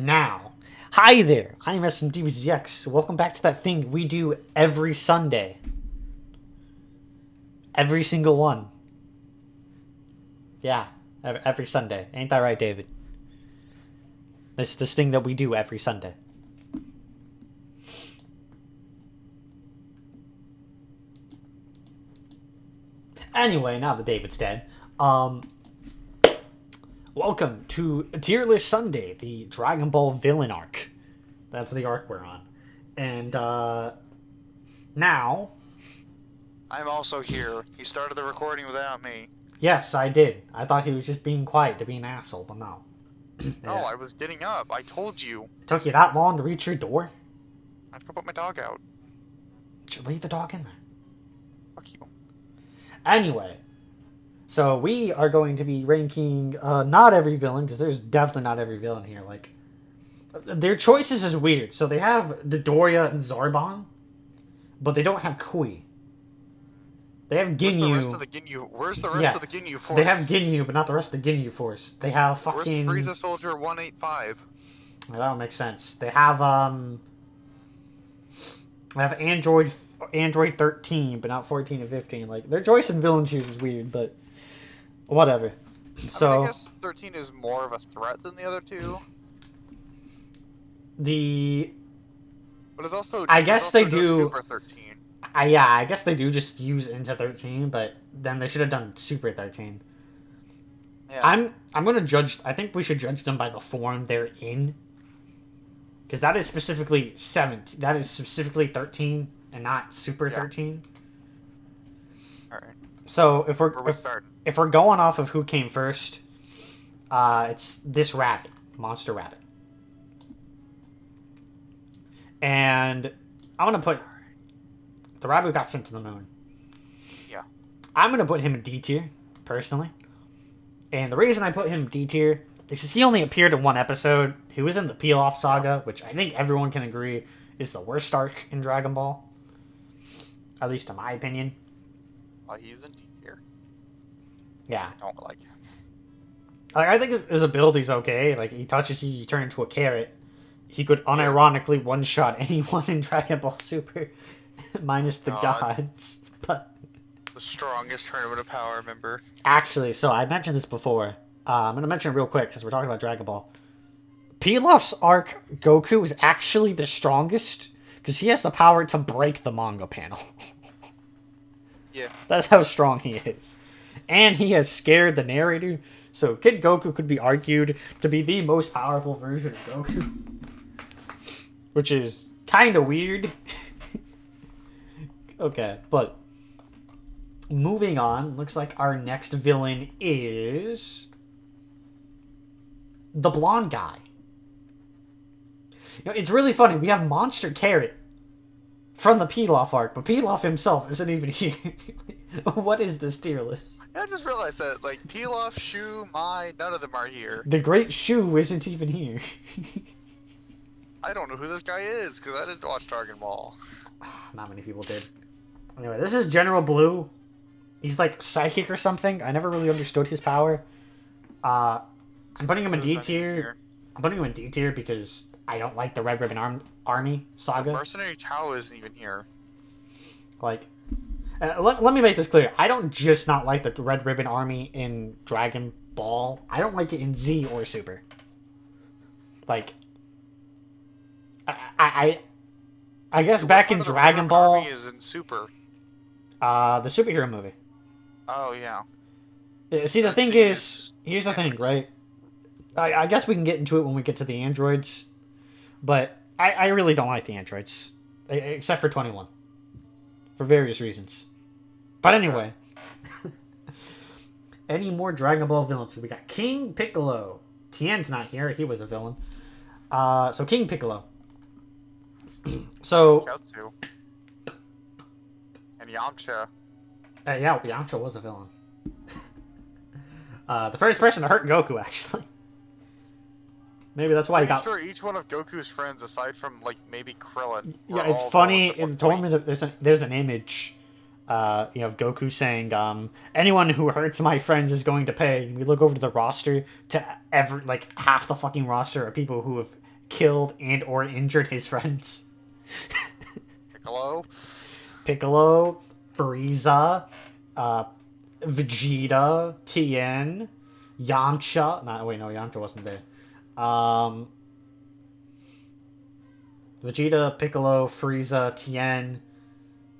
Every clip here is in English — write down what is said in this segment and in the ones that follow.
Now, hi there, I'm SMDBZX. Welcome back to that thing we do every Sunday. Every single one. Yeah, every Sunday. Ain't that right, David? This thing that we do every Sunday. Anyway, now that David's dead, welcome to Tierlist Sunday, the Dragon Ball Villain arc. That's the arc we're on. And, now... I'm also here. He started the recording without me. Yes, I did. I thought he was just being quiet to be an asshole, but no. No, I was getting up. I told you. It took you that long to reach your door? I have to put my dog out. Should leave the dog in there. Fuck you. Anyway, so we are going to be ranking not every villain, because there's definitely not every villain here. Like, their choices is weird. So they have Dodoria and Zarbon, but they don't have Kui. They have Ginyu. Where's the rest of the Ginyu force? They have Ginyu, but not the rest of the Ginyu force. They have fucking... Where's Frieza Soldier 185? Well, that would make sense. They have Android 13, but not 14 and 15. Like, their choice in villain choose is weird, but whatever. So I guess 13 is more of a threat than the other two. But it's also... I guess they do... Super 13. Yeah, I guess they do just fuse into 13, but then they should have done Super 13. Yeah. I'm gonna judge... I think we should judge them by the form they're in. Because that is specifically 17. That is specifically 13 and not Super 13. Alright. So if we're going off of who came first, it's this rabbit, Monster Rabbit. And I'm gonna put the rabbit who got sent to the moon. Yeah. I'm gonna put him in D tier, personally. And the reason I put him in D tier is because he only appeared in one episode. He was in the Peel-Off Saga, which I think everyone can agree is the worst arc in Dragon Ball. At least in my opinion. Well, he's in D tier. Yeah. I don't like him. Like, I think his ability's okay. Like, he touches you, you turn into a carrot. He could unironically one-shot anyone in Dragon Ball Super. Minus the gods. But the strongest Tournament of Power member. Actually, so I mentioned this before. I'm going to mention it real quick since we're talking about Dragon Ball. Pilaf's arc Goku is actually the strongest because he has the power to break the manga panel. Yeah. That's how strong he is. And he has scared the narrator. So Kid Goku could be argued to be the most powerful version of Goku. Which is kind of weird. Okay, but moving on, looks like our next villain is the blonde guy. You know, it's really funny. We have Monster Carrot from the Pilaf arc, but Pilaf himself isn't even here. What is this tier list? I just realized that, like, Pilaf, Shu, Mai, none of them are here. The Great Shu isn't even here. I don't know who this guy is, because I didn't watch Dragon Ball. Not many people did. Anyway, this is General Blue. He's like psychic or something. I never really understood his power. I'm putting him in D tier. I'm putting him in D tier because I don't like the Red Ribbon Army saga. Mercenary Tao isn't even here. Like, let me make this clear. I don't just not like the Red Ribbon Army in Dragon Ball. I don't like it in Z or Super. Like, I guess back in Dragon Ball... Army is in Super. The superhero movie. Oh, yeah. See, the thing is... Here's the thing, right? I guess we can get into it when we get to the androids. But I really don't like the androids. Except for 21. For various reasons. But anyway. Any more Dragon Ball villains? We got King Piccolo. Tien's not here. He was a villain. So King Piccolo. So... And Yamcha. Yeah, Yamcha was a villain. The first person to hurt Goku, actually. Maybe that's why he got... I'm sure each one of Goku's friends, aside from, like, maybe Krillin... Yeah, it's funny. It told me that there's an image, of Goku saying, anyone who hurts my friends is going to pay. And we look over to the roster, to half the fucking roster are people who have killed and or injured his friends. Piccolo. Piccolo, Frieza, Vegeta, Tien, Yamcha. Yamcha wasn't there. Vegeta, Piccolo, Frieza, Tien.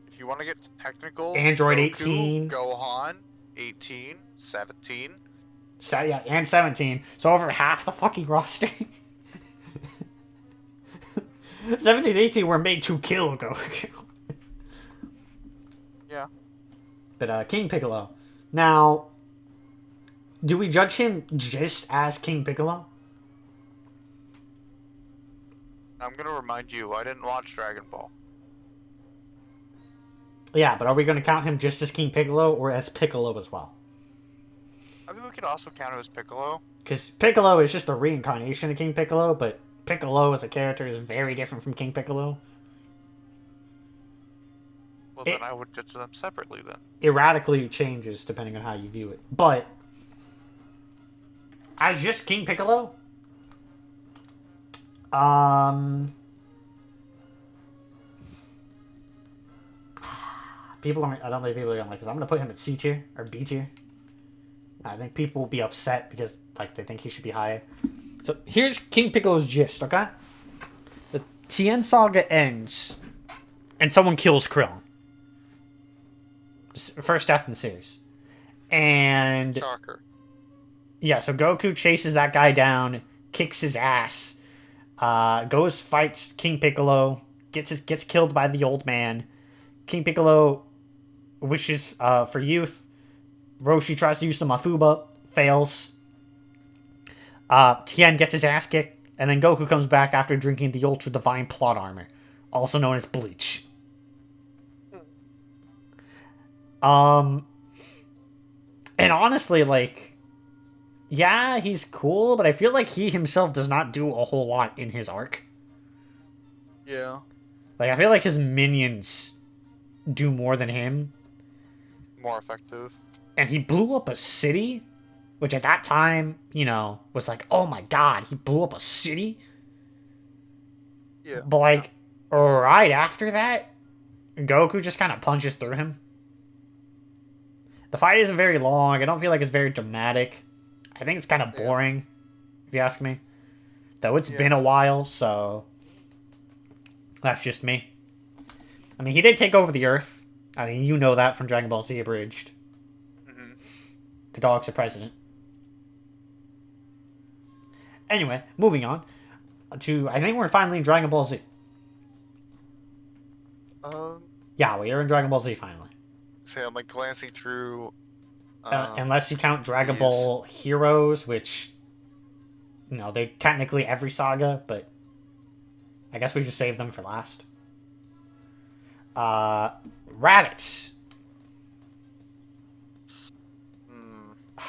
If you want to get technical, Android Goku, 18. Gohan, 18, 17. And 17. So over half the fucking roster. 17 and 18 were made to kill Goku. Yeah. But King Piccolo. Now, do we judge him just as King Piccolo? I'm gonna remind you, I didn't watch Dragon Ball. Yeah, but are we going to count him just as King Piccolo or as Piccolo as well? I mean, we could also count him as Piccolo. Because Piccolo is just a reincarnation of King Piccolo, but Piccolo as a character is very different from King Piccolo. Well, then I would judge them separately then. Erratically changes depending on how you view it. But as just King Piccolo, I don't think people are gonna like this. I'm gonna put him at C tier or B tier. I think people will be upset because they think he should be higher. So here's King Piccolo's gist, okay? The Tien Saga ends, and someone kills Krillin. First death in the series. And Shocker. Yeah, so Goku chases that guy down, kicks his ass, goes fights King Piccolo, gets killed by the old man. King Piccolo wishes for youth. Roshi tries to use the Mafuba, fails. Tien gets his ass kicked, and then Goku comes back after drinking the Ultra Divine Plot Armor, also known as Bleach. And honestly, yeah, he's cool, but I feel like he himself does not do a whole lot in his arc. Yeah. I feel like his minions do more than him. More effective. And he blew up a city, which at that time, was like, oh my god, he blew up a city? Yeah. But, right after that, Goku just kind of punches through him. The fight isn't very long. I don't feel like it's very dramatic. I think it's kind of boring, if you ask me. Though it's been a while, so that's just me. I mean, he did take over the Earth. I mean, you know that from Dragon Ball Z Abridged. Mm-hmm. The dog's the president. Anyway, moving on to, I think we're finally in Dragon Ball Z. Yeah, we are in Dragon Ball Z finally. So I'm glancing through. Unless you count Dragon Ball Heroes, which, they're technically every saga, but I guess we just save them for last. Raditz.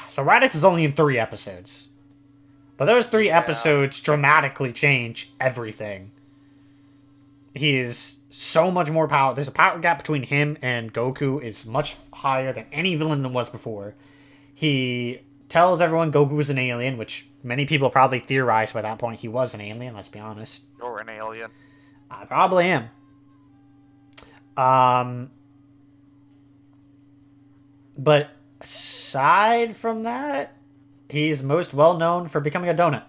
So Raditz is only in 3 episodes. But those 3 episodes dramatically change everything. He is so much more power. There's a power gap between him and Goku is much higher than any villain that was before. He tells everyone Goku is an alien, which many people probably theorized by that point he was an alien, let's be honest. You're an alien. I probably am. But aside from that, he's most well known for becoming a donut.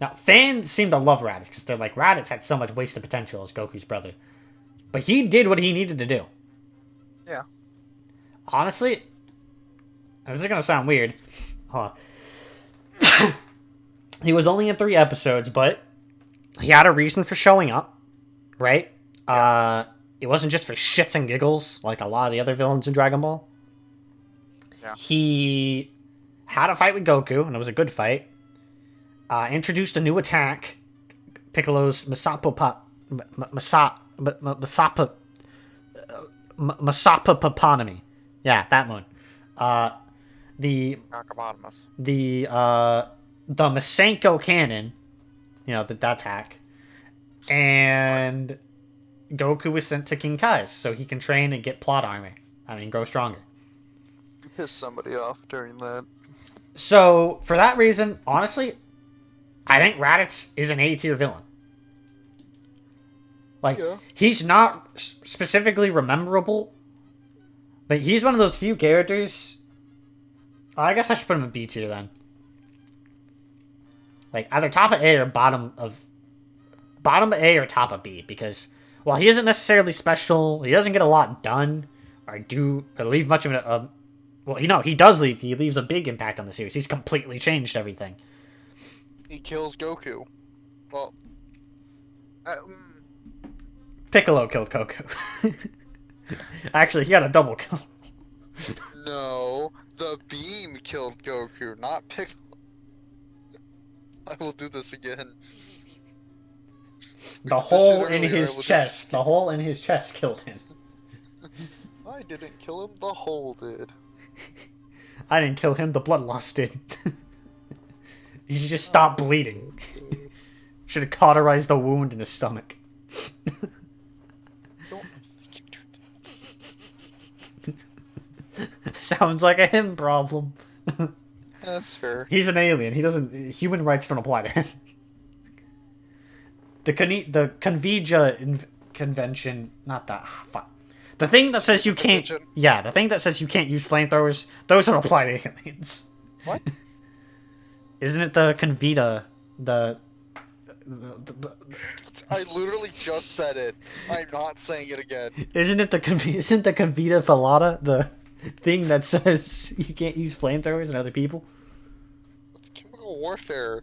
Now, fans seem to love Raditz because they're like, Raditz had so much wasted potential as Goku's brother. But he did what he needed to do. Yeah. Honestly, this is going to sound weird. Hold on. He was only in 3 episodes, but he had a reason for showing up, right? It wasn't just for shits and giggles like a lot of the other villains in Dragon Ball. Yeah. He had a fight with Goku, and it was a good fight. Introduced a new attack, Piccolo's Masapapanomy. Yeah, that one. The Masenko cannon, the attack, and Goku was sent to King Kai's so he can train and get plot armor. Grow stronger. Piss somebody off during that. So for that reason, honestly, I think Raditz is an A tier villain. Like, Yeah. he's not specifically rememberable, but he's one of those few characters. I guess I should put him in B tier then. Like, either top of A or bottom of A or top of B, because while he isn't necessarily special, he doesn't get a lot done or leave much of a. Well, you know, he does leave. He leaves a big impact on the series. He's completely changed everything. He kills Goku. Well, Piccolo killed Goku. Actually, he got a double kill. no, the beam killed Goku, not Piccolo. I will do this again. The hole in his chest. The hole in his chest killed him. I didn't kill him. The hole did. I didn't kill him. The bloodlust did. He just stopped bleeding. Should have cauterized the wound in his stomach. Don't think you do that. Sounds like a him problem. That's fair. He's an alien. He doesn't. Human rights don't apply to him. The Convija convention. Not that. Fuck. The thing that says you can't. Yeah, the thing that says you can't use flamethrowers. Those don't apply to aliens. What? Isn't it the Convita? I literally just said it. I'm not saying it again. Isn't the Convita Falata the thing that says you can't use flamethrowers and other people? It's chemical warfare.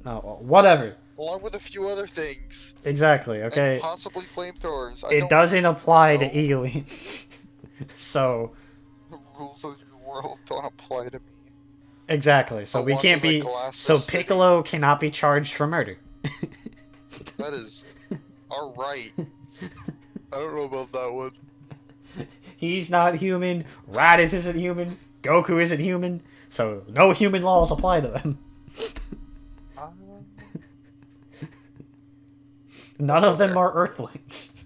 No, whatever. Along with a few other things. Exactly, okay. And possibly flamethrowers. It doesn't apply to aliens. So. The rules of your world don't apply to me. Exactly, so we can't be. So Piccolo cannot be charged for murder. That is. Alright. I don't know about that one. He's not human. Raditz isn't human. Goku isn't human. So no human laws apply to them. None of them are Earthlings.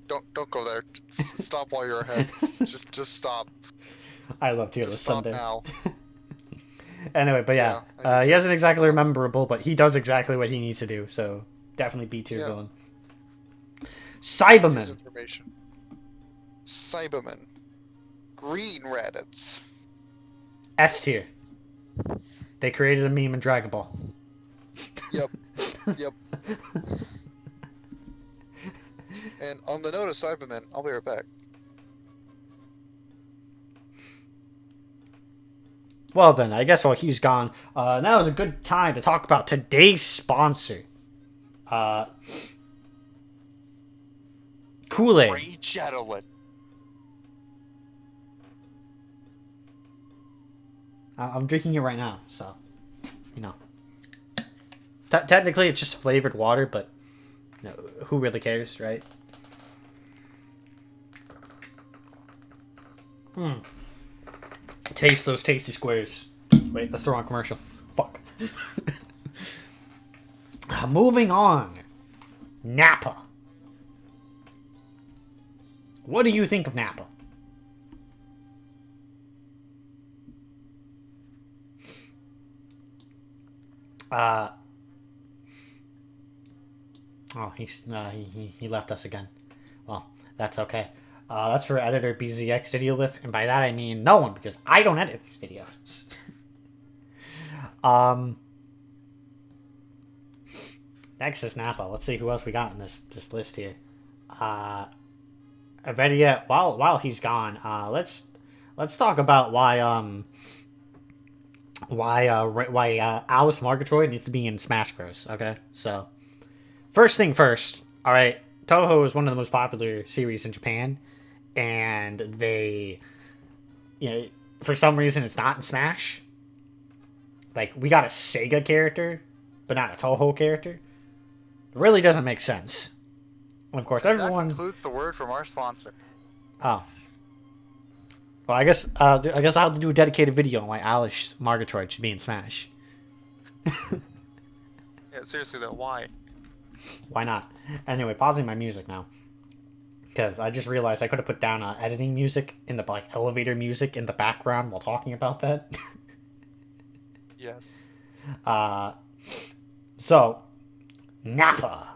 Don't go there. Just stop while you're ahead. just stop. I love Tierlist Stop Sunday. now. Anyway, but yeah, he isn't exactly rememberable, but he does exactly what he needs to do. So definitely B tier villain. Cyberman. Information. Cyberman. Green Raditz. S tier. They created a meme in Dragon Ball. Yep. Yep. And on the note of Cyberman, I'll be right back. Well then, I guess while he's gone, now is a good time to talk about today's sponsor. Kool-Aid. Ray Shadowlet. I'm drinking it right now, so, you know. Technically, it's just flavored water, but you know, who really cares, right? Taste those tasty squares. Wait, that's the wrong commercial. Fuck. Moving on. Nappa. What do you think of Nappa? Oh, he left us again. Well, that's okay. That's for editor BZX to deal with, and by that I mean no one, because I don't edit these videos. Next is Nappa. Let's see who else we got in this list here. Better yet, while he's gone, let's talk about why Alice Margatroyd needs to be in Smash Bros. Okay, so first thing first. All right, Toho is one of the most popular series in Japan, and they, you know, for some reason it's not in Smash. Like, we got a Sega character, but not a Toho character. It really doesn't make sense. And of course, everyone. That includes the word from our sponsor. Oh. Well, I guess I'll have to do a dedicated video on why Alice Margatroyd should be in Smash. Yeah, seriously though, why? Why not? Anyway, pausing my music now. Because I just realized I could have put down editing music in the elevator music in the background while talking about that. Yes. So, Nappa.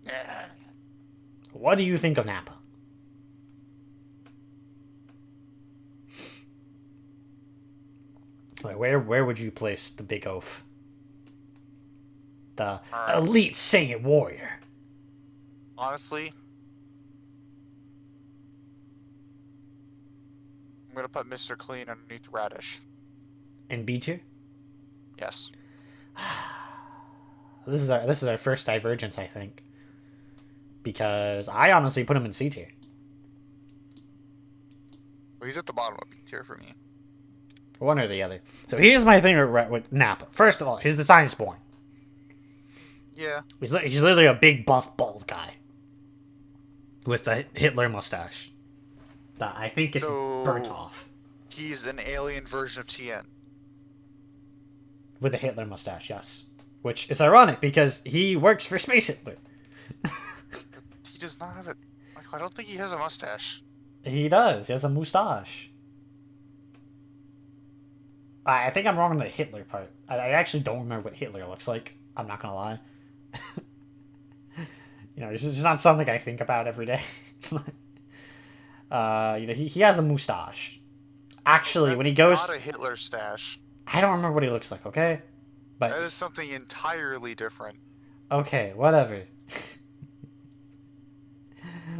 Yeah. What do you think of Nappa? Like, where would you place the big oaf? The elite Saiyan warrior. Honestly, I'm gonna put Mr. Clean underneath Radish. And B tier? Yes. This is our first divergence, I think. Because I honestly put him in C tier. Well, he's at the bottom of B tier for me. One or the other. So here's my thing with Nappa. First of all, his design is boring. Yeah. He's literally a big, buff, bald guy. With a Hitler mustache. That I think it's burnt off. He's an alien version of TN. With a Hitler mustache, yes. Which is ironic because he works for Space Hitler. He does not have it. I don't think he has a mustache. He does. He has a mustache. I think I'm wrong on the Hitler part. I actually don't remember what Hitler looks like. I'm not gonna lie. It's just not something I think about every day. He has a mustache. Actually, when he goes... not a Hitler stash. I don't remember what he looks like, okay? But that is something entirely different. Okay, whatever.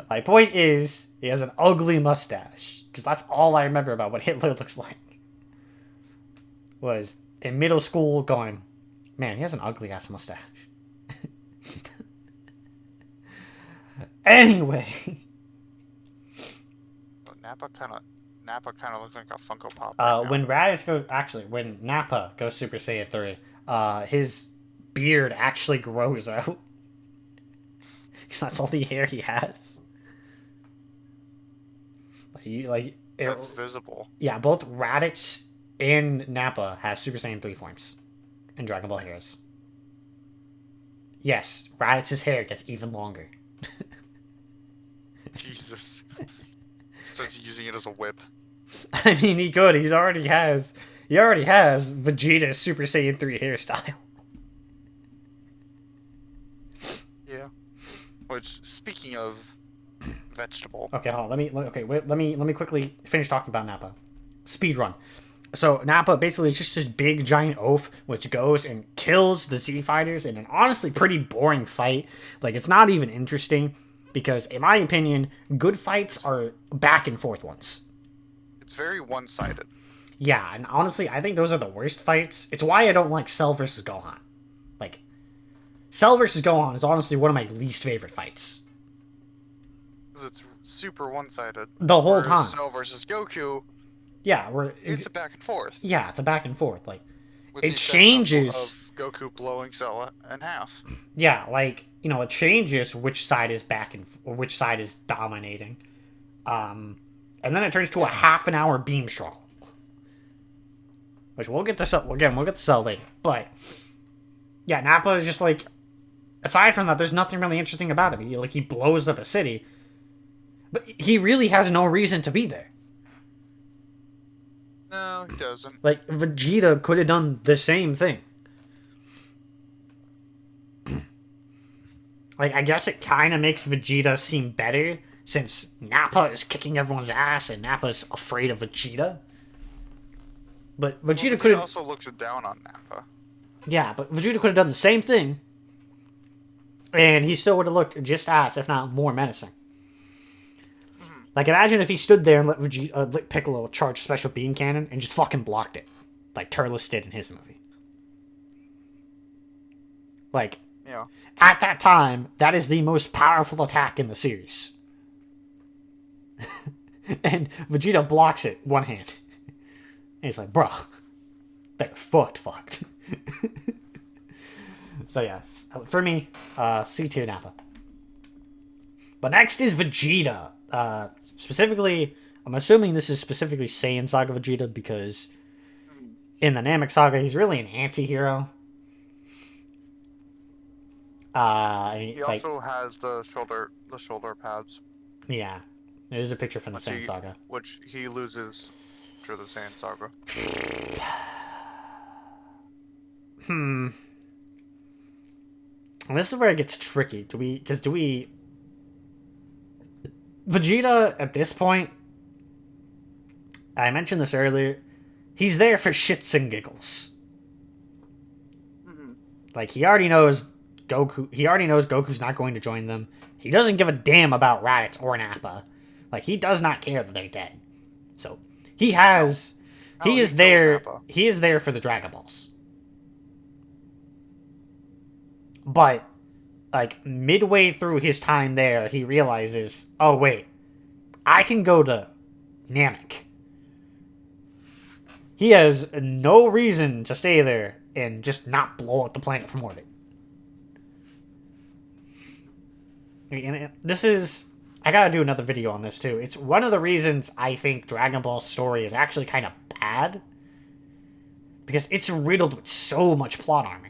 My point is, he has an ugly mustache. Because that's all I remember about what Hitler looks like. Was in middle school going, man, he has an ugly ass mustache. Anyway. Nappa kind of looks like a Funko Pop. When Nappa goes Super Saiyan 3, his beard actually grows out. Because that's all the hair he has. It's visible. Yeah, both Raditz and Nappa have Super Saiyan 3 forms in Dragon Ball Heroes. Yes, Raditz's hair gets even longer. Jesus. Starts using it as a whip. I mean, he could. He already has Vegeta's Super Saiyan 3 hairstyle. Yeah. Which, speaking of vegetable. Okay, hold on. Let me quickly finish talking about Nappa. Speed run. So Nappa basically is just this big giant oaf which goes and kills the Z fighters in an honestly pretty boring fight. Like, it's not even interesting because, in my opinion, good fights are back and forth ones. It's very one-sided. Yeah, and honestly, I think those are the worst fights. It's why I don't like Cell versus Gohan. Like, Cell versus Gohan is honestly one of my least favorite fights. Because it's super one-sided. The whole time. Cell versus Goku... Yeah, it's a back and forth. Yeah, it's a back and forth. Like, with it changes of Goku blowing Cell in half. Yeah, like, it changes which side is which side is dominating. And then it turns to a half an hour beam struggle. Which we'll get to Cell later. But yeah, Nappa is just like, aside from that, there's nothing really interesting about him. He blows up a city. But he really has no reason to be there. No, he doesn't. Like, Vegeta could have done the same thing. Like, I guess it kind of makes Vegeta seem better, since Nappa is kicking everyone's ass and Nappa's afraid of Vegeta. But Vegeta could have... also looks down on Nappa. Yeah, but Vegeta could have done the same thing, and he still would have looked just as, if not more menacing. Like, imagine if he stood there and let Piccolo charge Special Beam Cannon and just fucking blocked it. Like Tierlist did in his movie. Like, yeah. At that time, that is the most powerful attack in the series. And Vegeta blocks it one hand. And he's like, bruh, they're fucked. So, yes, for me, C2 Nappa. But next is Vegeta. Specifically, I'm assuming this is specifically Saiyan Saga Vegeta because in the Namek Saga, he's really an anti-hero. He also has the shoulder pads. Yeah, there's a picture from the Saiyan Saga. Which he loses to the Saiyan Saga. And this is where it gets tricky. Vegeta, at this point, I mentioned this earlier, he's there for shits and giggles. Like, he already knows Goku's not going to join them. He doesn't give a damn about Raditz or Nappa. Like, he does not care that they're dead. So, he is there for the Dragon Balls. But, like, midway through his time there, he realizes, oh, wait, I can go to Namek. He has no reason to stay there and just not blow up the planet from orbit. And this is... I gotta do another video on this, too. It's one of the reasons I think Dragon Ball's story is actually kind of bad. Because it's riddled with so much plot armor.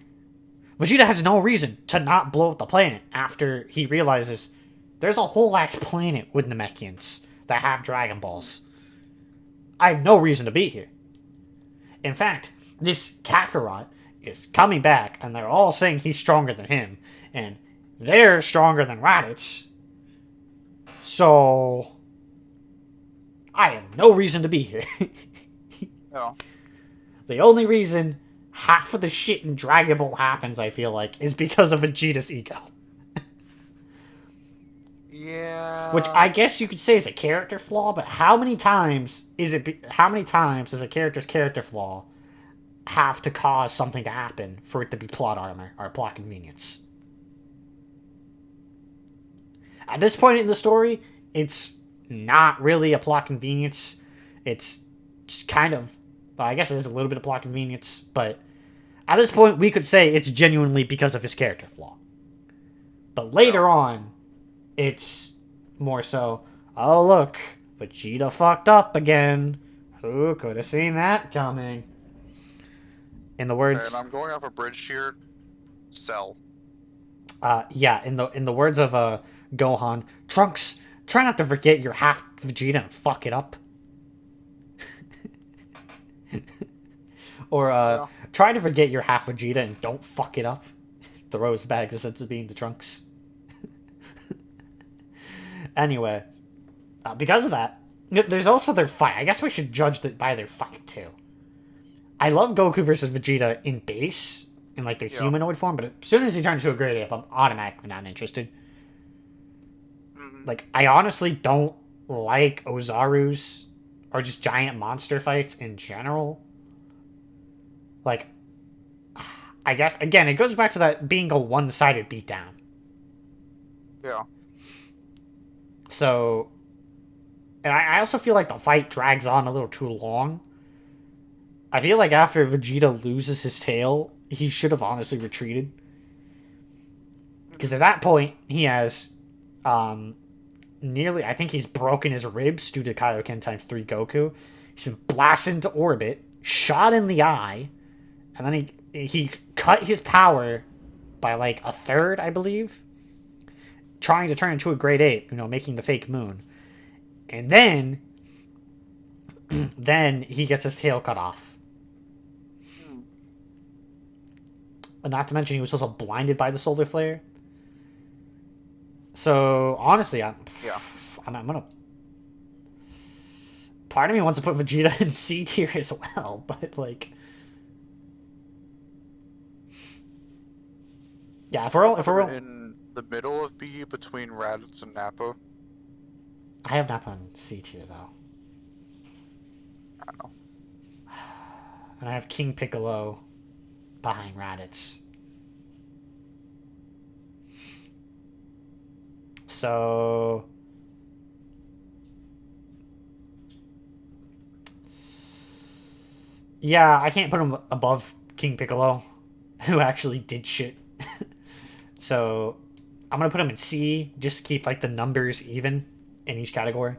Vegeta has no reason to not blow up the planet after he realizes there's a whole ass planet with Namekians that have Dragon Balls. I have no reason to be here. In fact, this Kakarot is coming back, and they're all saying he's stronger than him, and they're stronger than Raditz. So, I have no reason to be here. No. The only reason half of the shit in Dragon Ball happens, I feel like, is because of Vegeta's ego. Yeah. Which I guess you could say is a character flaw, but how many times does a character's character flaw have to cause something to happen for it to be plot armor or plot convenience? At this point in the story, it's not really a plot convenience. It's just kind of, well, I guess it is a little bit of plot convenience, but at this point we could say it's genuinely because of his character flaw. But later on, it's more so, oh look, Vegeta fucked up again. Who could have seen that coming? In the words... And I'm going off a bridge here. Cell. Yeah, in the words of Gohan, Trunks, try not to forget you're half Vegeta and fuck it up. Or try to forget you're half Vegeta and don't fuck it up. Throws back a sense of being to Trunks. Anyway, because of that, there's also their fight. I guess we should judge by their fight too. I love Goku versus Vegeta in base, in like their humanoid form, but as soon as he turns to a great ape, I'm automatically not interested. Like, I honestly don't like Ozaru's or just giant monster fights in general. Like, I guess, again, it goes back to that being a one-sided beatdown. Yeah. So, and I also feel like the fight drags on a little too long. I feel like after Vegeta loses his tail, he should have honestly retreated. Because at that point, he has nearly, I think he's broken his ribs due to Kaioken times 3 Goku. He's been blasted into orbit, shot in the eye, and then he cut his power by like a third, I believe, trying to turn into a great ape, making the fake moon. And then he gets his tail cut off. And not to mention he was also blinded by the solar flare. So, honestly, I'm gonna... Part of me wants to put Vegeta in C tier as well, but, like... Yeah, if we're in the middle of B between Raditz and Nappa. I have Nappa in C tier, though. I don't know. And I have King Piccolo behind Raditz. So... Yeah, I can't put him above King Piccolo, who actually did shit. So, I'm gonna put him in C, just to keep, like, the numbers even in each category.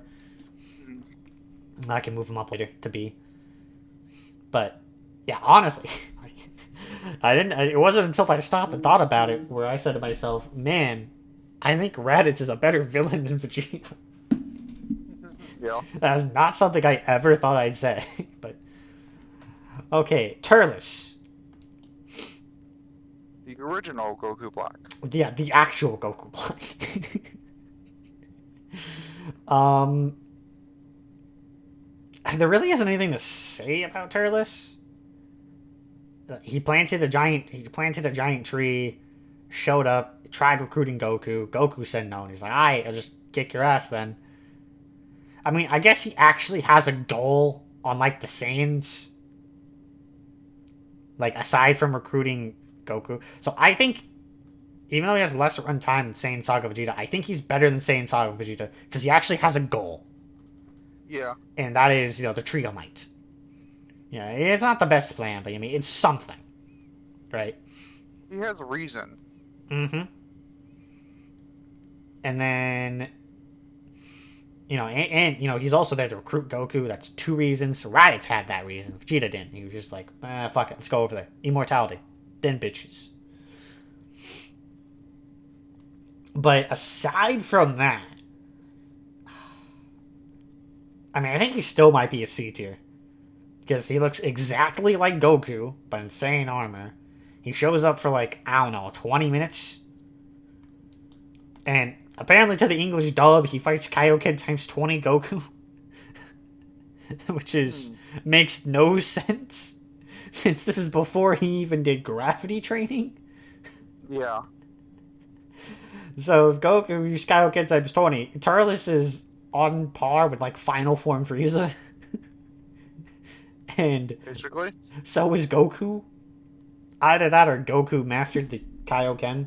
And I can move him up later to B. But, yeah, honestly, it wasn't until I stopped and thought about it where I said to myself, man, I think Raditz is a better villain than Vegeta. Yeah. That's not something I ever thought I'd say, but... Okay, Tierlist. The original Goku Black. Yeah, the actual Goku Black. There really isn't anything to say about Tierlist. He planted a giant tree, showed up, tried recruiting Goku. Goku said no, and he's like, "Alright, I'll just kick your ass then." I mean, I guess he actually has a goal on like the Saiyans, like aside from recruiting Goku. So I think, even though he has less runtime than Saiyan Saga Vegeta, I think he's better than Saiyan Saga Vegeta because he actually has a goal. Yeah. And that is, the Trio Might. Yeah, it's not the best plan, but I mean, it's something. Right? He has a reason. Mm-hmm. And then, he's also there to recruit Goku. That's 2 reasons. Raditz had that reason. Vegeta didn't. He was just like, fuck it, let's go over there. Immortality. Then bitches. But aside from that, I mean, I think he still might be a C tier. Because he looks exactly like Goku, but in Saiyan armor. He shows up for like, I don't know, 20 minutes. And apparently to the English dub, he fights Kaioken times 20 Goku. Which makes no sense. Since this is before he even did gravity training. Yeah. So if Goku used Kaioken times 20, Tierlist is on par with like Final Form Frieza. And basically, so is Goku. Either that or Goku mastered the Kaioken.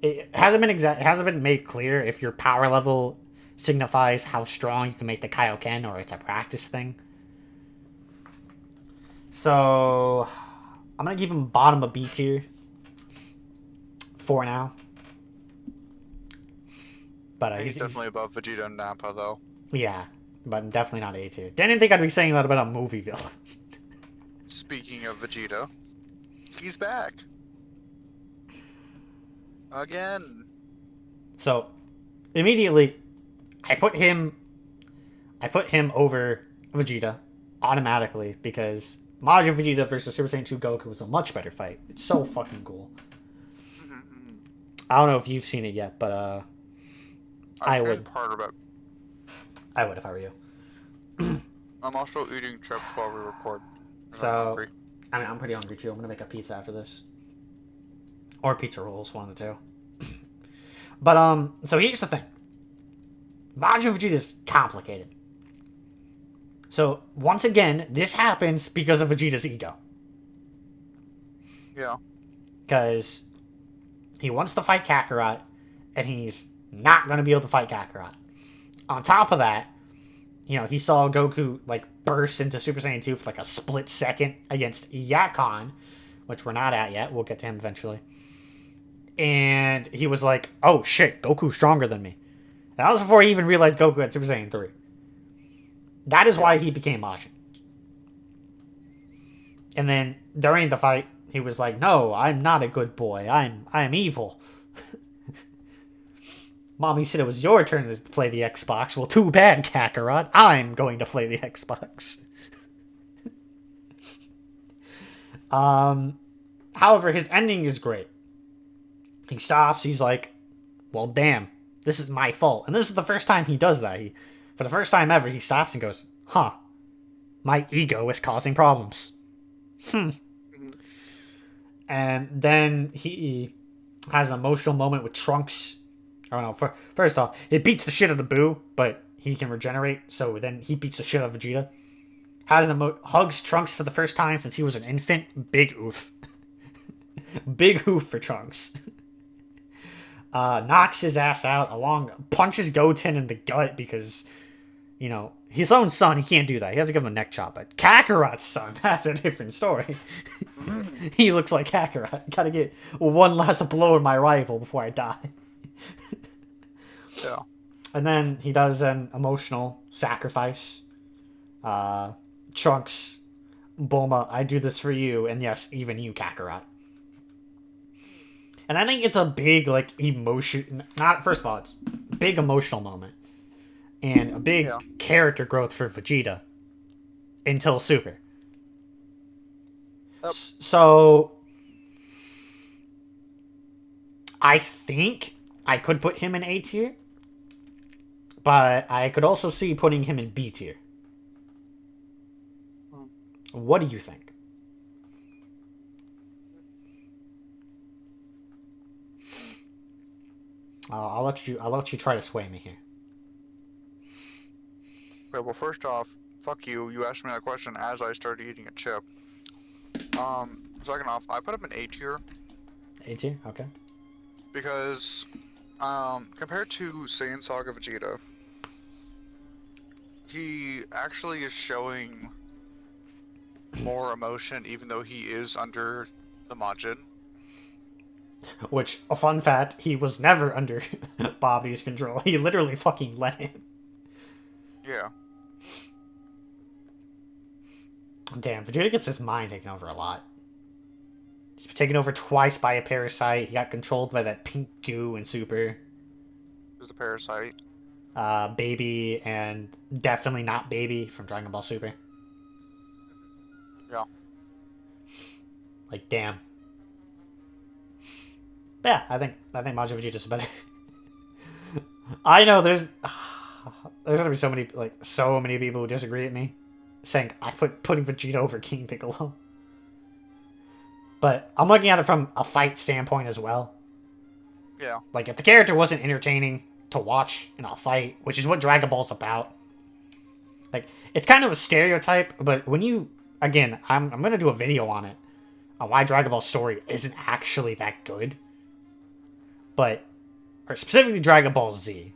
It hasn't been made clear if your power level signifies how strong you can make the Kaioken or it's a practice thing. So I'm gonna give him bottom of B tier for now. But he's definitely above Vegeta and Nappa, though. Yeah, but definitely not A tier. Didn't think I'd be saying that about a movie villain. Speaking of Vegeta, he's back. Again. So, immediately, I put him over Vegeta automatically because Majin Vegeta versus Super Saiyan 2 Goku was a much better fight. It's so fucking cool. I don't know if you've seen it yet, but I would. Part of it. I would if I were you. I'm also eating chips while we record. So, I mean, I'm pretty hungry too. I'm gonna make a pizza after this, or pizza rolls, one of the two. But so here's the thing. Majin Vegeta is complicated. So once again, this happens because of Vegeta's ego. Yeah. Because he wants to fight Kakarot, and he's not going to be able to fight Kakarot. On top of that, he saw Goku, like, burst into Super Saiyan 2 for, like, a split second against Yakon, which we're not at yet. We'll get to him eventually. And he was like, oh, shit, Goku's stronger than me. And that was before he even realized Goku had Super Saiyan 3. That is why he became Majin. And then, during the fight, he was like, no, I'm not a good boy. I'm evil. Mommy said it was your turn to play the Xbox. Well, too bad, Kakarot. I'm going to play the Xbox. However, his ending is great. He stops. He's like, well, damn. This is my fault. And this is the first time he does that. For the first time ever, he stops and goes, huh. My ego is causing problems. And then he has an emotional moment with Trunks. I don't know. First off, it beats the shit out of Boo, but he can regenerate, so then he beats the shit out of Vegeta. Hugs Trunks for the first time since he was an infant. Big oof. Big oof for Trunks. Knocks his ass out, punches Goten in the gut because, his own son, he can't do that. He has to give him a neck chop. But Kakarot's son, that's a different story. He looks like Kakarot. Gotta get one last blow in my rifle before I die. Yeah. And then he does an emotional sacrifice. Trunks, Bulma, I do this for you, and yes, even you, Kakarot. And I think it's a big, emotion... First of all, it's a big emotional moment. And a big character growth for Vegeta. Until Super. Yep. So... I think I could put him in A tier, but I could also see putting him in B tier. What do you think? I'll let you try to sway me here. Okay, well, first off, fuck you. You asked me that question as I started eating a chip. Second off, I put him in A tier. A tier, okay. Because, compared to Saiyan Saga Vegeta, he actually is showing more emotion, even though he is under the Majin. Which, a fun fact, he was never under Bobby's control. He literally fucking let him. Yeah. Damn, Vegeta gets his mind taken over a lot. He's been taken over twice by a parasite. He got controlled by that pink goo in Super. Who's the parasite? Baby, and definitely not Baby from Dragon Ball Super. Yeah. Like, damn. But yeah, I think Majin Vegeta's better. I know there's gonna be so many people who disagree with me, saying I putting Vegeta over King Piccolo. But I'm looking at it from a fight standpoint as well. Yeah. Like, if the character wasn't entertaining to watch in a fight, which is what Dragon Ball's about. Like, it's kind of a stereotype, but when you, again, I'm gonna do a video on it, on why Dragon Ball's story isn't actually that good. But, or specifically Dragon Ball Z.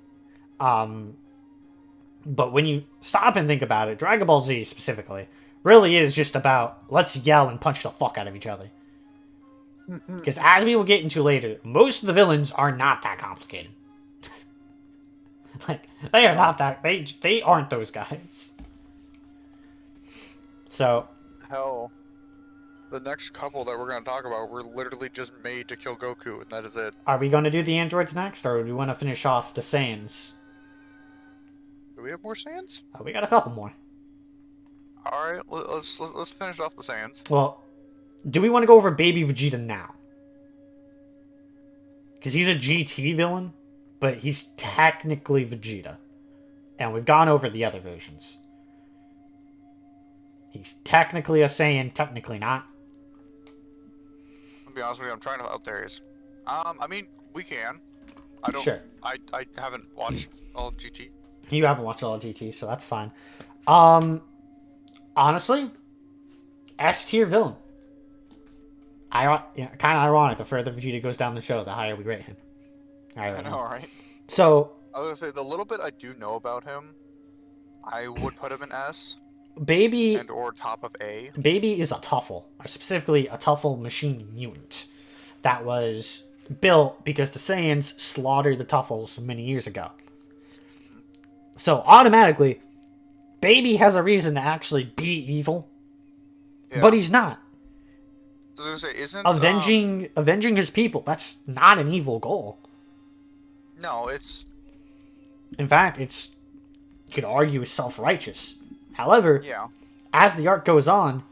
But when you stop and think about it, Dragon Ball Z specifically really is just about let's yell and punch the fuck out of each other. Because as we will get into later, most of the villains are not that complicated. Like, they are not that, they aren't those guys. So. Hell, the next couple that we're going to talk about were literally just made to kill Goku, and that is it. Are we going to do the androids next, or do we want to finish off the Saiyans? Do we have more Saiyans? We got a couple more. Alright, let's finish off the Saiyans. Well, do we want to go over Baby Vegeta now? Because he's a GT villain, but he's technically Vegeta. And we've gone over the other versions. He's technically a Saiyan, technically not. I'll be honest with you, I'm trying to out there is. I mean, we can. I don't. Sure. I haven't watched all of GT. You haven't watched all of GT, so that's fine. Honestly, S tier villain. Kind of ironic. The further Vegeta goes down the show, the higher we rate him. I know, right? So I was gonna say the little bit I do know about him, I would put him in S. Baby and or top of A. Baby is a Tuffle, specifically a Tuffle machine mutant that was built because the Saiyans slaughtered the Tuffles many years ago. So automatically, Baby has a reason to actually be evil, but he's not. I was gonna say, isn't avenging his people? That's not an evil goal. No, it's. In fact, it's, you could argue, is self-righteous. However, as the arc goes on,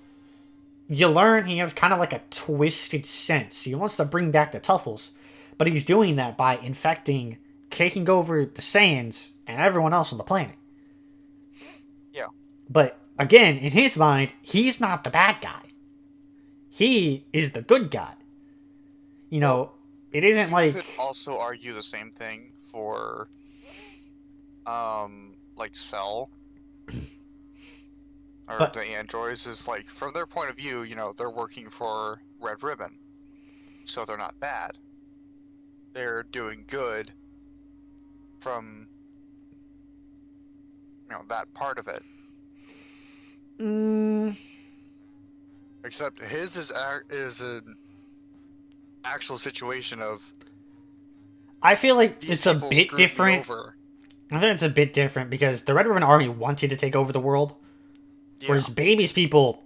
you learn he has kind of like a twisted sense. He wants to bring back the Tuffles, but he's doing that by infecting, taking over the Saiyans and everyone else on the planet. Yeah. But again, in his mind, he's not the bad guy. He is the good guy. You know, it isn't like. You could also argue the same thing for, like Cell. Or the androids is like, from their point of view, you know, they're working for Red Ribbon. So they're not bad. They're doing good from, you know, that part of it. Except his is an actual situation of. I feel like it's a bit different. I think it's a bit different because the Red Ribbon Army wanted to take over the world. Whereas Baby's people,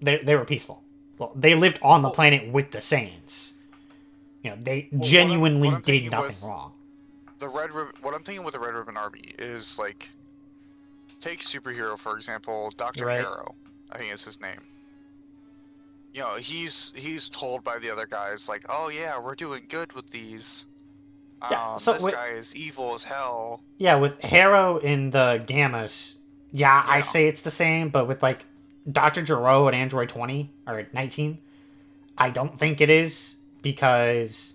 they were peaceful. Well, they lived on the planet with the Saiyans. You know, they genuinely did nothing wrong. What I'm thinking with the Red Ribbon Army is, like, take superhero, for example, Dr. Harrow, I think is his name. You know, he's told by the other guys, like, oh yeah, we're doing good with these Yeah, so This guy is evil as hell. yeah, with Harrow in the Gammas, yeah, I say it's the same, but with like Dr. Gero at Android 20 or 19, I don't think it is because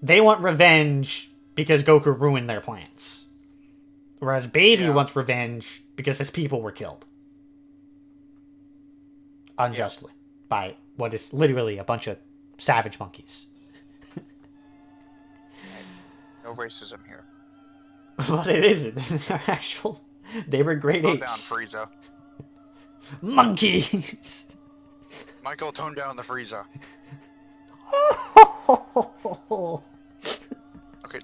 they want revenge because Goku ruined their plans. Whereas Baby wants revenge because his people were killed. Unjustly. By what is literally a bunch of savage monkeys. No racism here. But it isn't. Actual. They were great Tone apes. down, Frieza. Monkeys! Michael, tone down the Frieza. Okay,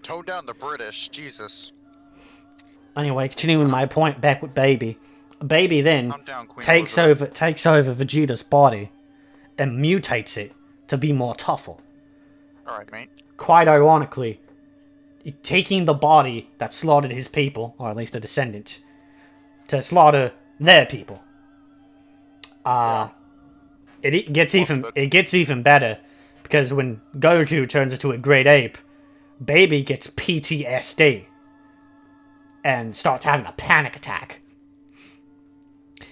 tone down the British. Jesus. Anyway, continuing my point back with Baby. Baby then takes over Vegeta's body and mutates it to be more tougher. Alright, mate. Quite ironically, taking the body that slaughtered his people, or at least the descendants, to slaughter their people. It gets even better because when Goku turns into a great ape, Baby gets PTSD and starts having a panic attack.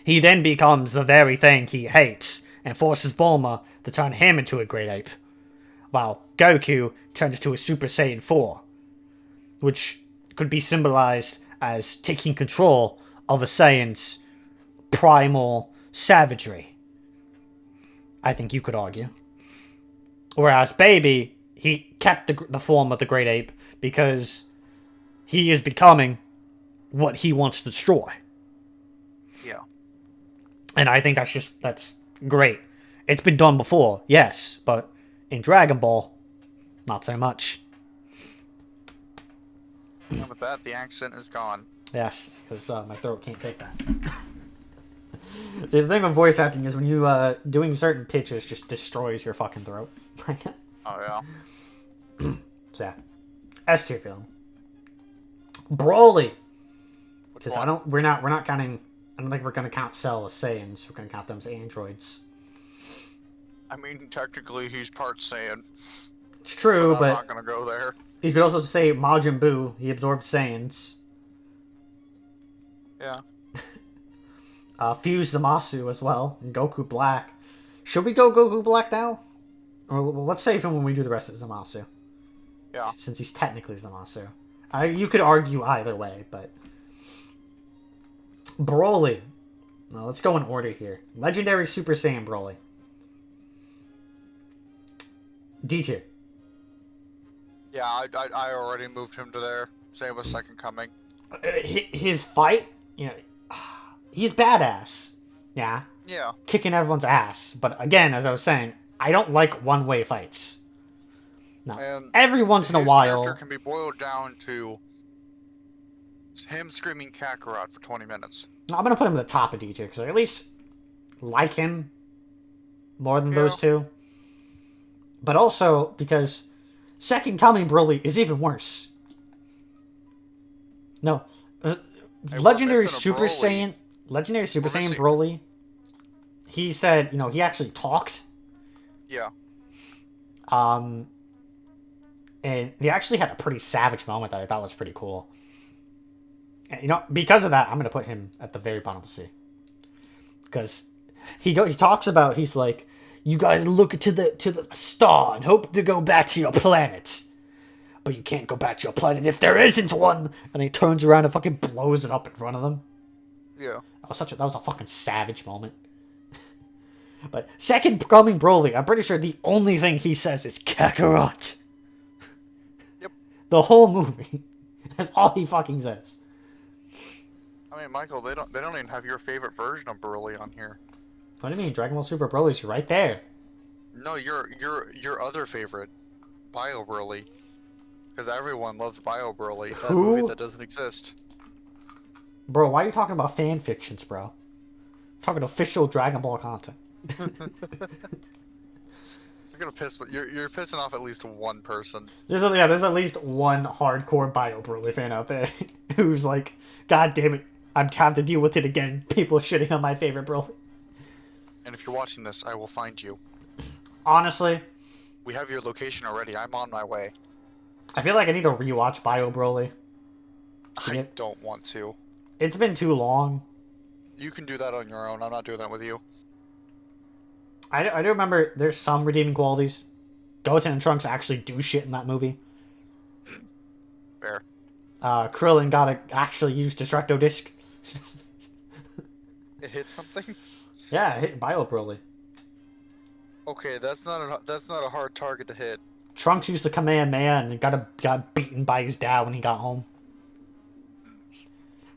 He then becomes the very thing he hates and forces Bulma to turn him into a great ape, while Goku turns into a Super Saiyan 4, which could be symbolized as taking control of a Saiyan's primal savagery. I think you could argue. Whereas Baby, he kept the form of the great ape because he is becoming what he wants to destroy. Yeah. And I think that's great. It's been done before, yes, but in Dragon Ball, not so much. And with that, the accent is gone. Yes, because my throat can't take that. The thing with voice acting is when you doing certain pitches just destroys your fucking throat. Oh yeah. So yeah, S tier film. Broly. Because we're not counting. I don't think we're gonna count Cell as Saiyans. We're gonna count them as androids. I mean, technically, he's part Saiyan. It's true, but I'm not gonna go there. You could also say Majin Buu. He absorbed Saiyans. Yeah. Fuse Zamasu as well, and Goku Black. Should we go Goku Black now? Or well, let's save him when we do the rest of Zamasu. Yeah. Since he's technically Zamasu. You could argue either way, but... Broly. Now, let's go in order here. Legendary Super Saiyan Broly. D tier. Yeah, I already moved him to there. Same with Second Coming. His fight, you know, he's badass. Yeah. Yeah. Kicking everyone's ass. But again, as I was saying, I don't like one-way fights. No. And every once in a while... His character can be boiled down to him screaming Kakarot for 20 minutes. I'm going to put him at the top of D tier, because I at least like him more than those two. But also, because Second Coming Broly is even worse. No. Legendary Super Saiyan Broly, he said, he actually talked. Yeah. And he actually had a pretty savage moment that I thought was pretty cool. And, because of that, I'm going to put him at the very bottom of C. Because he talks about, he's like, you guys look to the star and hope to go back to your planet. But you can't go back to your planet if there isn't one. And he turns around and fucking blows it up in front of them. Yeah. That was a fucking savage moment. But Second Coming Broly, I'm pretty sure the only thing he says is Kakarot. Yep. The whole movie. That's all he fucking says. I mean, Michael, they don't even have your favorite version of Broly on here. What do you mean? Dragon Ball Super Broly's right there. No, your other favorite, Bio Broly. Because everyone loves Bio Broly. That movie that doesn't exist. Bro, why are you talking about fan fictions, bro? I'm talking official Dragon Ball content. You're pissing off at least one person. There's at least one hardcore Bio Broly fan out there who's like, God damn it, I'm having to deal with it again. People shitting on my favorite Broly. And if you're watching this, I will find you. Honestly, we have your location already. I'm on my way. I feel like I need to rewatch Bio Broly. I don't want to. It's been too long. You can do that on your own. I'm not doing that with you. I do remember there's some redeeming qualities. Goten and Trunks actually do shit in that movie. Fair. Krillin gotta actually use Destructo Disc. It hit something? Yeah, it hit Bio Broly. Okay, that's not a hard target to hit. Trunks used the Kamehameha and got beaten by his dad when he got home.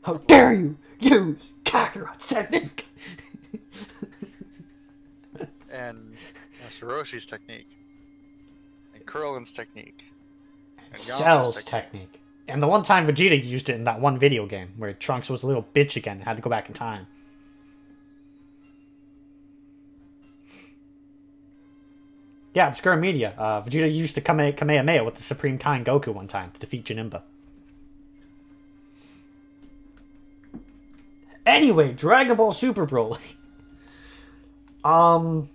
How dare you use Kakarot's technique? And Master Roshi's technique. And Krillin's technique. And Cell's technique. And the one time Vegeta used it in that one video game where Trunks was a little bitch again and had to go back in time. Yeah, obscure media. Vegeta used the Kamehameha with the Supreme Kind Goku one time to defeat Janemba. Anyway, Dragon Ball Super Broly. I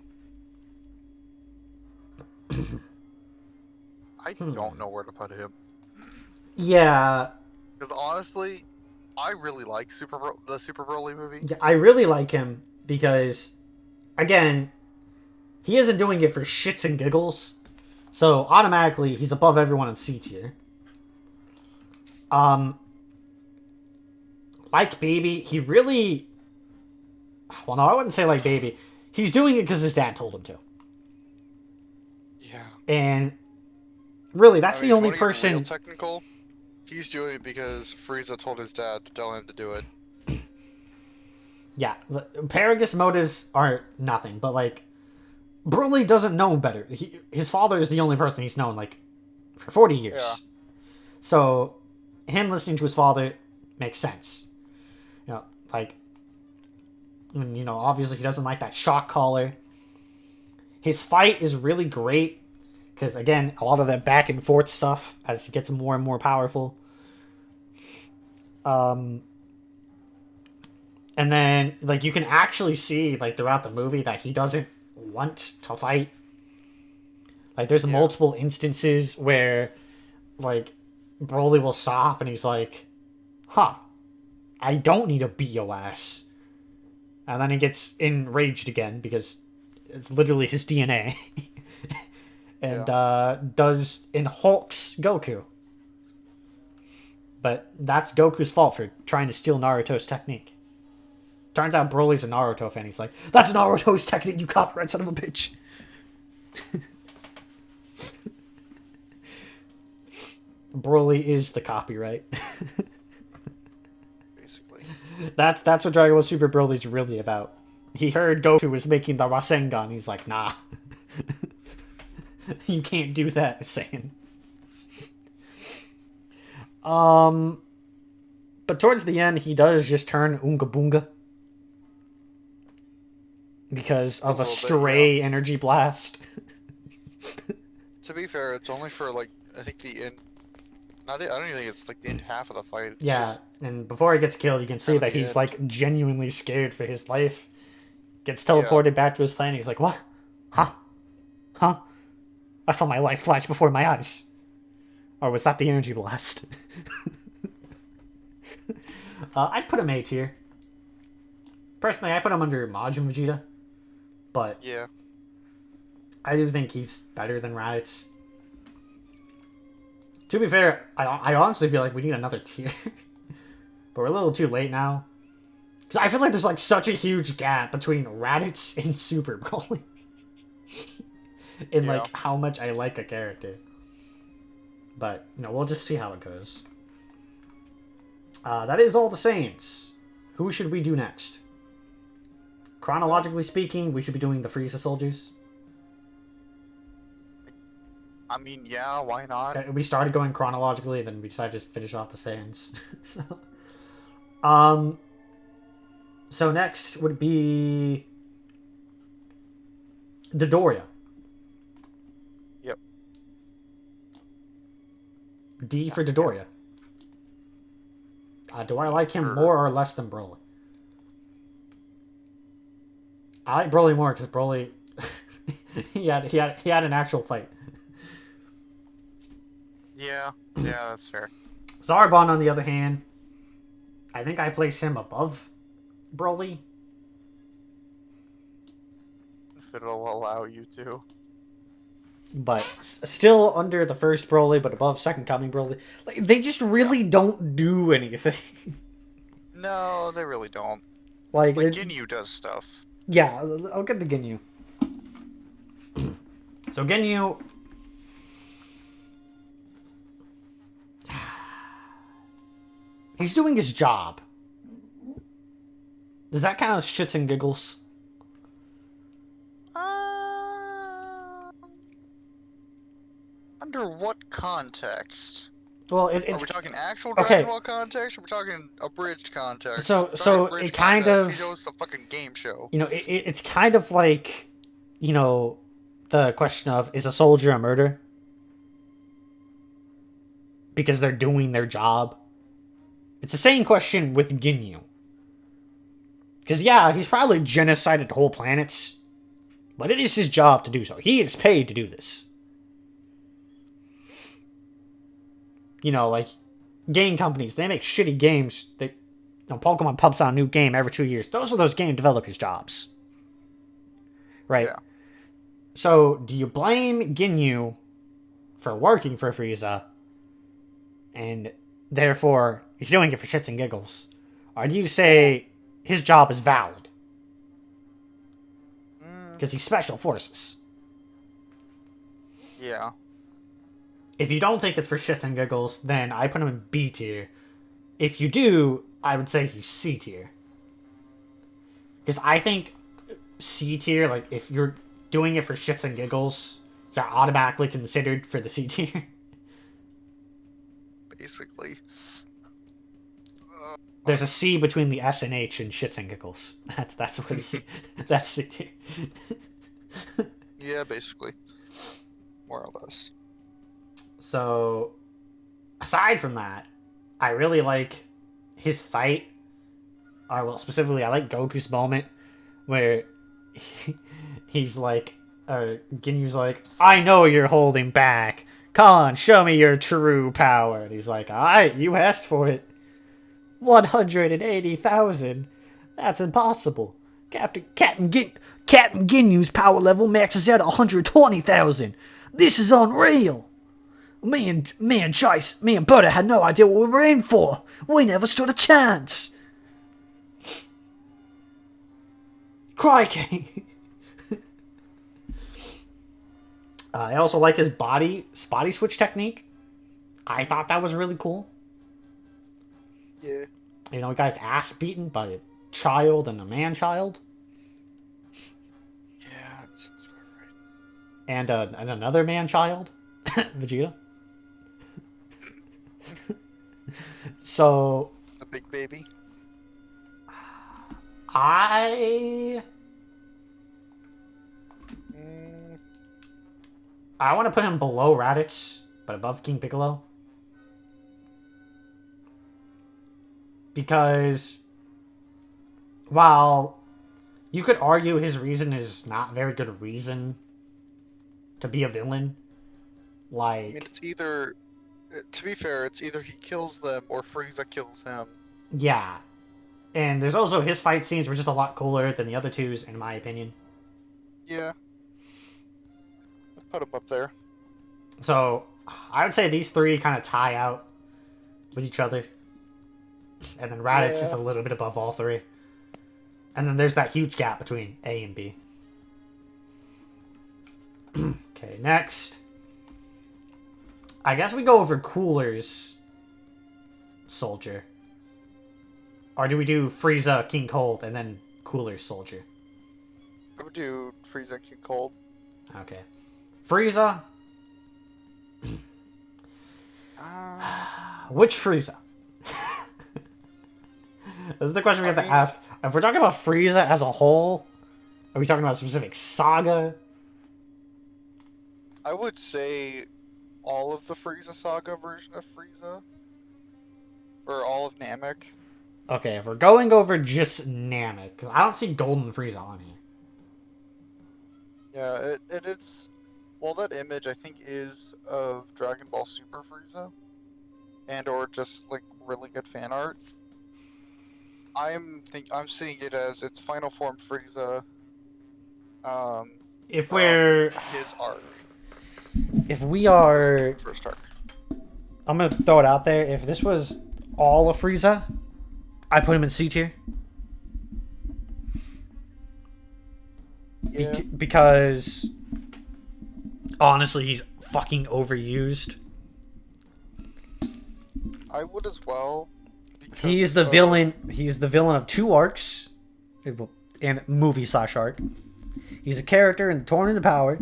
don't know where to put him. Yeah. Because honestly, I really like the Super Broly movie. I really like him because, again, he isn't doing it for shits and giggles. So, automatically, he's above everyone in C tier. Like Baby, he really... Well, no, I wouldn't say like Baby. He's doing it because his dad told him to. Yeah. And, really, that's the only if you wanna get person... real technical, he's doing it because Frieza told his dad to tell him to do it. Yeah, Paragus motives are nothing, but, like... Broly doesn't know better. His father is the only person he's known, like, for 40 years. Yeah. So, him listening to his father makes sense. You know, like, you know, obviously he doesn't like that shock collar. His fight is really great, because, again, a lot of that back and forth stuff as he gets more and more powerful. And then, like, you can actually see, like, throughout the movie that he doesn't want to fight. Like, there's multiple instances where, like, Broly will stop and he's like, huh, I don't need to beat your ass. And then he gets enraged again because it's literally his DNA. And hulks Goku. But that's Goku's fault for trying to steal Naruto's technique. Turns out Broly's a Naruto fan. He's like, that's Naruto's technique, you copyright son of a bitch. Broly is the copyright. Basically. That's what Dragon Ball Super Broly's really about. He heard Goku was making the Rasengan. He's like, nah. You can't do that, Saiyan. But towards the end, he does just turn Oonga Boonga. Because of a stray energy blast. To be fair, it's only for, like, I think the end... I don't even think it's, like, the end half of the fight. It's just... and before he gets killed, you can see that he's, like, genuinely scared for his life. Gets teleported back to his planet. He's like, what? Huh? I saw my life flash before my eyes. Or was that the energy blast? I'd put him A tier. Personally, I put him under Majin Vegeta. But yeah, I do think he's better than Raditz. To be fair, I honestly feel like we need another tier. But we're a little too late now. Because I feel like there's like such a huge gap between Raditz and Super Broly. In like how much I like a character. But, you know, we'll just see how it goes. That is all the Saiyans. Who should we do next? Chronologically speaking, we should be doing the Frieza soldiers. I mean, yeah, why not? We started going chronologically, then we decided to finish off the Saiyans. So next would be Dodoria. Yep. D for Dodoria. Do I like him more or less than Broly? I like Broly more because Broly he had an actual fight. Yeah, that's fair. Zarbon, on the other hand, I think I place him above Broly. If it'll allow you to. But still under the first Broly, but above Second Coming Broly. Like, they just really don't do anything. No, they really don't. Like Ginyu does stuff. Yeah, I'll get the Ginyu. So Ginyu... He's doing his job. Does that count as shits and giggles? Under what context? Well, Are we talking actual Dragon Ball context, or are we talking abridged context? So it kind of... He goes to a fucking game show. You know, it's kind of like, you know, the question of, is a soldier a murder? Because they're doing their job. It's the same question with Ginyu. Because, yeah, he's probably genocided whole planets. But it is his job to do so. He is paid to do this. You know, like, game companies, they make shitty games. Pokemon pumps out a new game every 2 years. Those are those game developers' jobs. Right? Yeah. So, do you blame Ginyu for working for Frieza, and therefore he's doing it for shits and giggles? Or do you say his job is valid? Because he's special forces. Yeah. If you don't think it's for shits and giggles, then I put him in B tier. If you do, I would say he's C tier. Because I think C tier, like, if you're doing it for shits and giggles, you're automatically considered for the C tier. Basically. There's a C between the S and H in shits and giggles. That's what you see. That's C tier. Yeah, basically. More or less. So, aside from that, I really like his fight. Or, well, specifically, I like Goku's moment where he's like, Ginyu's like, I know you're holding back. Come on, show me your true power. And he's like, alright, you asked for it. 180,000. That's impossible. Captain Ginyu's power level maxes out at 120,000. This is unreal. Me and Chase, me and Butter had no idea what we were in for. We never stood a chance. Crikey. I also like his body switch technique. I thought that was really cool. Yeah. You know, a guy's ass beaten by a child and a man-child. Yeah, that's right. And another man-child. Vegeta. So... The big baby. I want to put him below Raditz, but above King Piccolo. Because while you could argue his reason is not very good reason to be a villain, like... I mean, it's either... To be fair, it's either he kills them or Frieza kills him. Yeah. And there's also his fight scenes were just a lot cooler than the other two's, in my opinion. Yeah. Let's put him up there. So, I would say these three kind of tie out with each other. And then Raditz is a little bit above all three. And then there's that huge gap between A and B. Okay, next. I guess we go over Cooler's Soldier. Or do we do Frieza, King Cold, and then Cooler's Soldier? I would do Frieza, King Cold. Okay. Frieza. Which Frieza? This is the question we have to ask. If we're talking about Frieza as a whole, are we talking about a specific saga? I would say all of the Frieza saga version of Frieza. Or all of Namek. Okay, if we're going over just Namek, because I don't see Golden Frieza on here. Yeah, it's... Well, that image I think is of Dragon Ball Super Frieza, and or just like really good fan art. I'm seeing it as its final form Frieza, If from we're, his arc, if we are, his first arc. I'm gonna throw it out there. If this was all of Frieza, I put him in C tier. Yeah, Because honestly, he's fucking overused. I would as well. He's the villain. He's the villain of 2 arcs, and movie / arc. He's a character in Torn of the Power.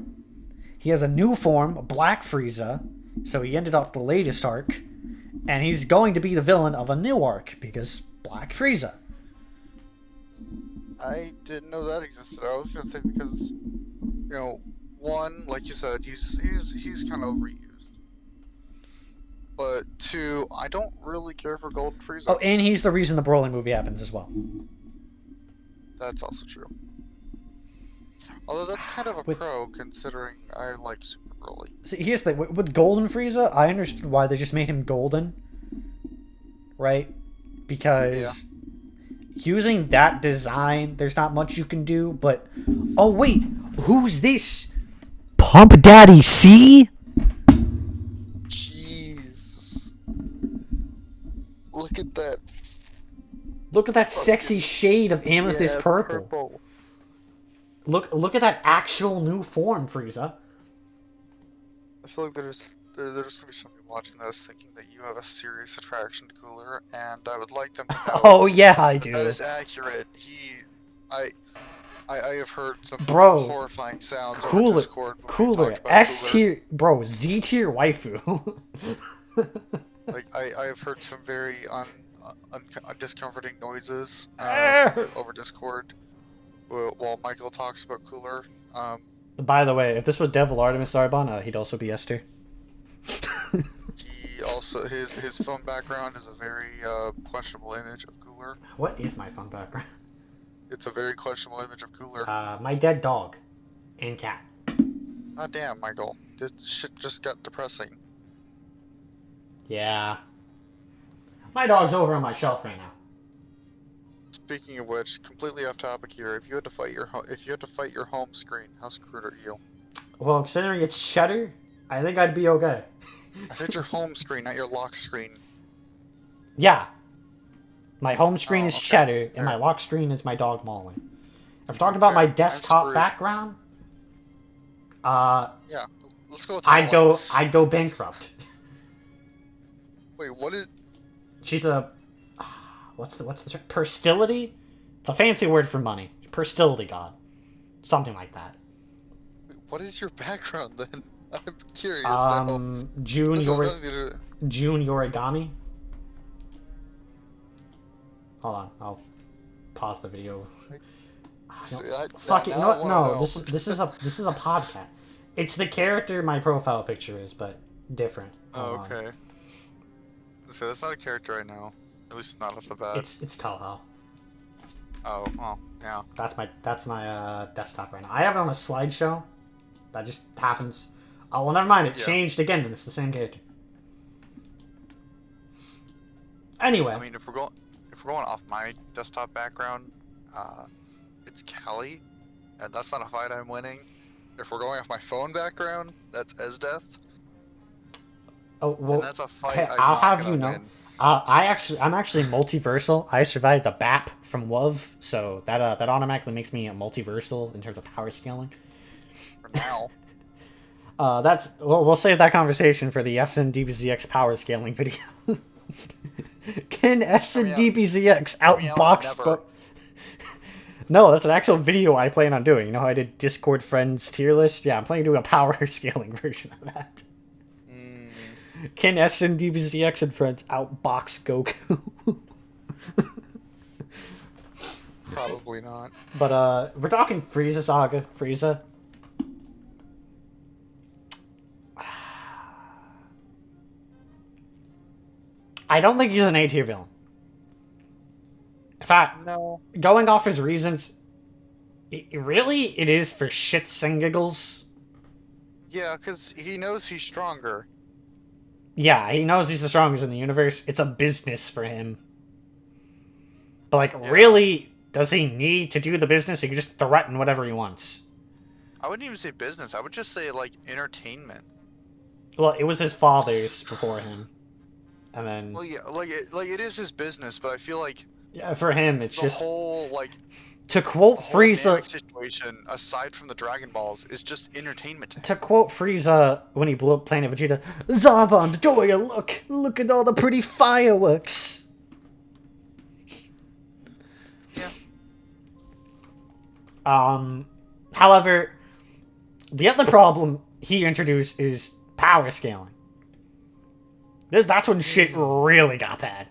He has a new form, Black Frieza, so he ended up the latest arc, and he's going to be the villain of a new arc because Black Frieza. I didn't know that existed. I was gonna say because, one, like you said, he's kind of overused. But 2, I don't really care for Golden Frieza. Oh, and he's the reason the Broly movie happens as well. That's also true. Although that's kind of a pro, considering I like Super Broly. See, here's the thing. With Golden Frieza, I understood why they just made him golden. Right? Because using that design, there's not much you can do, but... Oh, wait! Who's this? Pump Daddy C? Jeez. Look at that. Look at that sexy shade of amethyst purple. Look at that actual new form, Frieza. I feel like there's gonna be somebody watching this thinking that you have a serious attraction to Cooler, and I would like them to know. Oh yeah, I do. That is accurate. I have heard some horrifying sounds Cooler, over Discord. Cooler, S tier, bro, Z tier waifu. Like I have heard some very discomforting noises over Discord while Michael talks about Cooler. By the way, if this was Devil Artemis Arbon, he'd also be S tier. He also his phone background is a very questionable image of Cooler. What is my phone background? It's a very questionable image of Cooler. My dead dog and cat. Ah, damn, Michael. This shit just got depressing. Yeah. My dog's over on my shelf right now. Speaking of which, completely off topic here. If you had to fight your home screen, how screwed are you? Well, considering it's Cheddar, I think I'd be okay. I said your home screen, not your lock screen. Yeah. My home screen is Cheddar, and my lock screen is my dog Molly. If we're talking about my desktop background, yeah, let's go with I'd go bankrupt. Wait, what is? She's a what's the term? Perstility? It's a fancy word for money. Perstility god, something like that. Wait, what is your background then? I'm curious now. June Yorigami. Hold on, I'll pause the video. Fuck it. No. This is a podcast. It's the character my profile picture is, but different. Oh, okay. So that's not a character I know. At least not off the bat. It's Telhal. Oh, well, yeah. That's my desktop right now. I have it on a slideshow. That just happens. Oh well, never mind. It changed again, and it's the same character. Anyway. I mean, if we're going off my desktop background, it's Callie, and that's not a fight I'm winning. If we're going off my phone background, that's Esdeath. Oh well, and that's a fight I'll have you know. I'm actually multiversal. I survived the BAP from Love, so that automatically makes me a multiversal in terms of power scaling. For now. We'll save that conversation for the SMDBZX power scaling video. Can SMDBZX outbox? No, that's an actual video I plan on doing. You know how I did Discord friends tier list? Yeah, I'm planning to do a power scaling version of that. Can SMDBZX and friends outbox Goku? Probably not. But we're talking Frieza Saga. Frieza. I don't think he's an A-tier villain. In fact, no. Going off his reasons, it is for shits and giggles. Yeah, because he knows he's stronger. Yeah, he knows he's the strongest in the universe. It's a business for him. But, like, Yeah. really, does he need to do the business? He can just threaten whatever he wants. I wouldn't even say business. I would just say, like, entertainment. Well, it was his father's before him. And then... Well, yeah, like it is his business, but I feel like Yeah, for him, it's the just... whole, like, To quote the whole dynamic Frieza... situation, aside from the Dragon Balls, is just entertainment to him. To quote Frieza when he blew up Planet Vegeta, Zarbon, Doya, look at all the pretty fireworks. Yeah. However, the other problem he introduced is power scaling. That's when shit really got bad.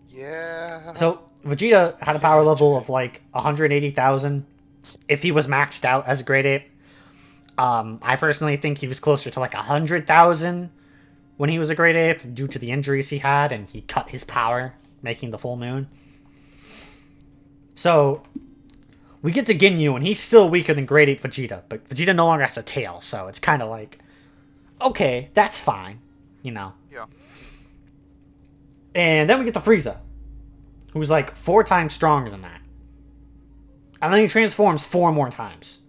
Yeah. So Vegeta had a power level of like 180,000 if he was maxed out as a Great Ape. I personally think he was closer to like 100,000 when he was a Great Ape due to the injuries he had, and he cut his power, making the full moon. So we get to Ginyu, and he's still weaker than Great Ape Vegeta, but Vegeta no longer has a tail, so it's kind of like, okay, that's fine, you know. Yeah. And then we get the Frieza, who's like 4 times stronger than that. And then he transforms 4 more times.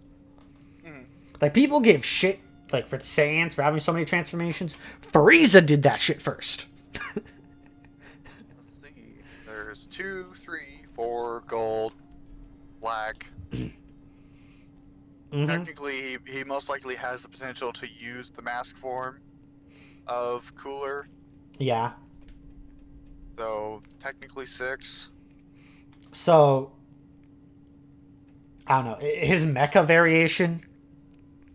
Like, people give shit, like, for the Saiyans for having so many transformations. Frieza did that shit first. Let's see. There's 2, 3, 4 gold, black. Technically, he most likely has the potential to use the mask form of Cooler. Yeah. So, technically 6. So, I don't know. His mecha variation,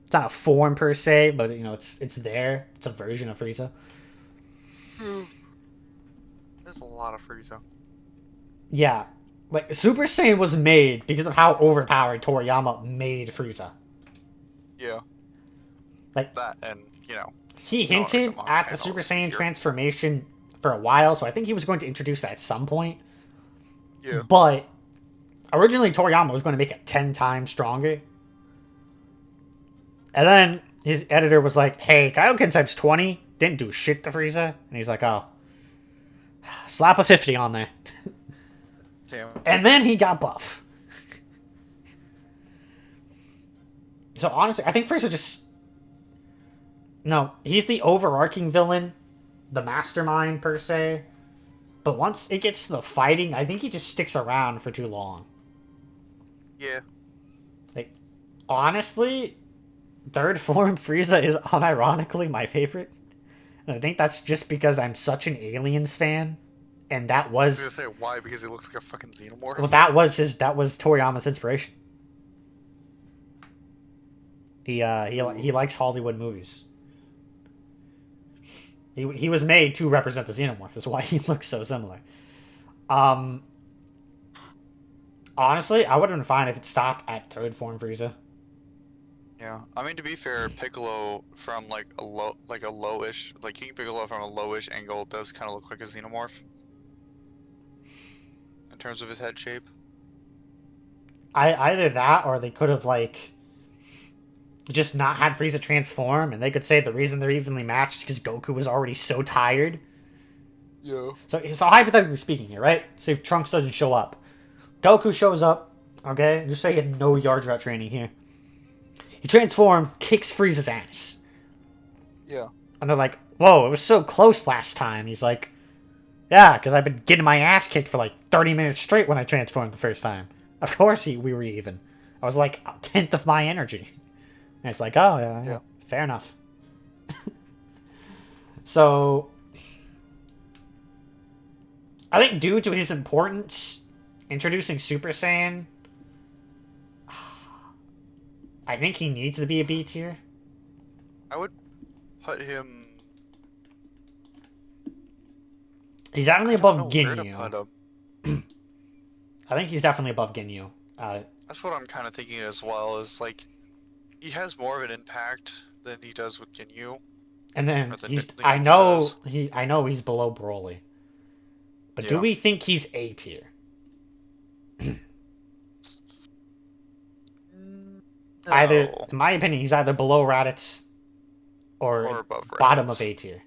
it's not a form per se, but, you know, it's there. It's a version of Frieza. There's a lot of Frieza. Yeah. Like, Super Saiyan was made because of how overpowered Toriyama made Frieza. Yeah. Like, that, and, you know. he hinted at the Super Saiyan transformation for a while, so I think he was going to introduce that at some point. Yeah. But originally Toriyama was going to make it 10 times stronger. And then his editor was like, hey, Kaioken types 20 didn't do shit to Frieza. And he's like, oh, slap a 50 on there. Damn. And then he got buff. So honestly, I think Frieza just... No, he's the overarching villain, the mastermind per se. But once it gets to the fighting, I think he just sticks around for too long. Yeah. Like, honestly, third form Frieza is unironically my favorite. And I think that's just because I'm such an Aliens fan. And that was... I was gonna say, why? Because he looks like a fucking xenomorph? Well, that was Toriyama's inspiration. He likes Hollywood movies. He was made to represent the xenomorph. That's why he looks so similar. Honestly, I would have been fine if it stopped at third form Frieza. Yeah, I mean, to be fair, Piccolo from like a lowish, like King Piccolo from a lowish angle does kind of look like a xenomorph in terms of his head shape. Either that, or they could have like just not had Frieza transform, and they could say the reason they're evenly matched is because Goku was already so tired. Yeah. So hypothetically speaking here, right? Say if Trunks doesn't show up, Goku shows up. Okay, just say he had no yard rat training here. He transforms, kicks Frieza's ass. Yeah. And they're like, whoa, it was so close last time. He's like, yeah, because I've been getting my ass kicked for like 30 minutes straight when I transformed the first time. Of course we were even. I was like a tenth of my energy. And it's like, oh, yeah. Fair enough. So, I think due to his importance, introducing Super Saiyan, I think he needs to be a B tier. I would put him... He's definitely above Ginyu. Ginyu. I think he's definitely above Ginyu. That's what I'm kind of thinking as well, is like, he has more of an impact than he does with Ginyu. And then I know he's below Broly. But do we think he's A tier? Either, No. in my opinion, he's either below Raditz or above bottom Raditz. of A tier.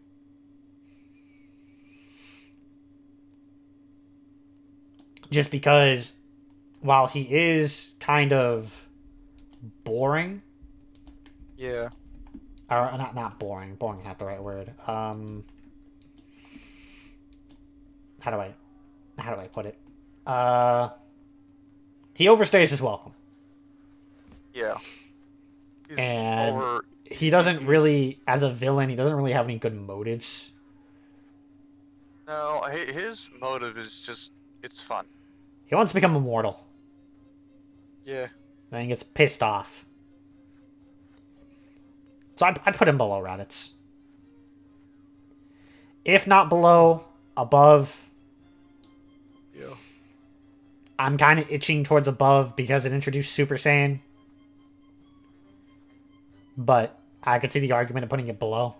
Just because, while he is kind of boring, Yeah. or not boring. Boring's not the right word. How do I put it? He overstays his welcome. Yeah. And he doesn't really, as a villain, he doesn't really have any good motives. No, his motive is just, it's fun. He wants to become immortal. Yeah. Then he gets pissed off. So I'd put him below Raditz. If not below, above. Yeah. I'm kind of itching towards above because it introduced Super Saiyan. But I could see the argument of putting it below.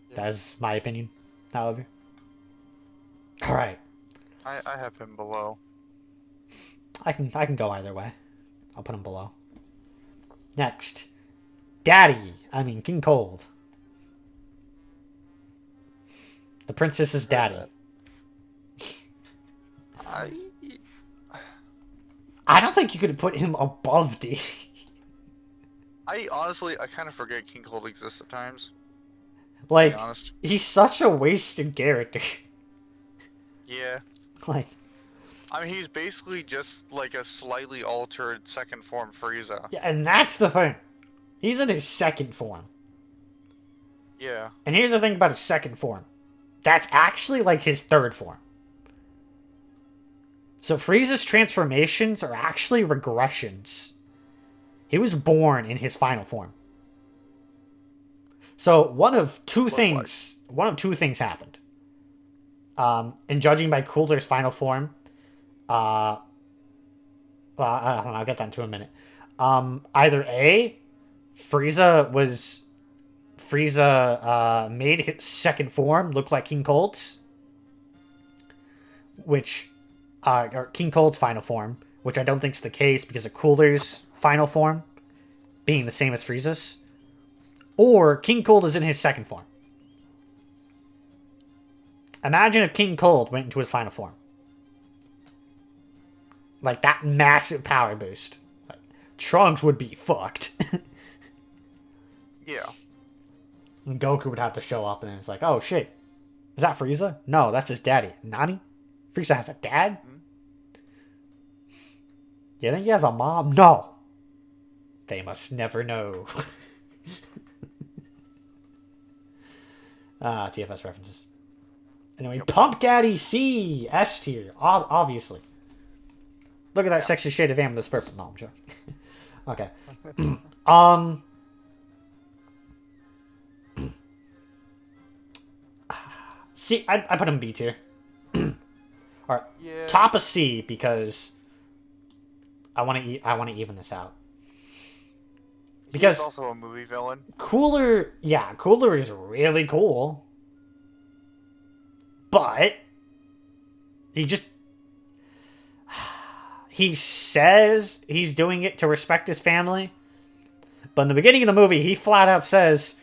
Yeah. That's my opinion, however. Alright. I have him below. I can go either way. I'll put him below. Next. King Cold. The princess's daddy. I don't think you could put him above D. I honestly kind of forget King Cold exists at times. Like, To be honest. he's such a wasted character. Yeah. Like, I mean, he's basically just like a slightly altered second form Frieza. yeah, and that's the thing. He's in his second form. Yeah. And here's the thing about his second form. That's actually like his third form. So Frieza's transformations are actually regressions. He was born in his final form. So one of two things happened. And judging by Cooler's final form, I'll get that into a minute. Either A, Frieza made his second form look like King Cold's, or King Cold's final form, which I don't think is the case because of Cooler's final form being the same as Frieza's, or King Cold is in his second form. Imagine if King Cold went into his final form. Like, that massive power boost. Like, Trunks would be fucked. Yeah. And Goku would have to show up, and it's like, oh shit. Is that Frieza? No, that's his daddy. Nani? Frieza has a dad? Mm-hmm. You think he has a mom? No. They must never know. TFS references. Anyway, Yep. Pump Daddy C, S tier, obviously. Look at that sexy shade of amethyst purple. No, I'm joking. Okay. C, I put him B tier. Alright. Yeah. Top of C because I want to even this out. Because he's also a movie villain. Cooler is really cool. But he says he's doing it to respect his family. But in the beginning of the movie, he flat out says,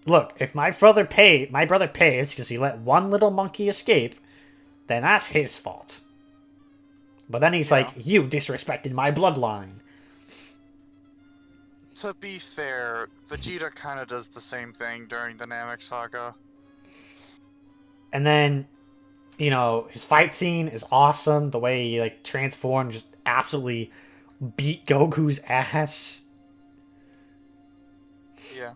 look, if my brother pays because he let one little monkey escape, then that's his fault. But then he's like, you disrespected my bloodline. To be fair, Vegeta kind of does the same thing during the Namek Saga. And then, his fight scene is awesome. The way he, transformed, just absolutely beat Goku's ass. Yeah.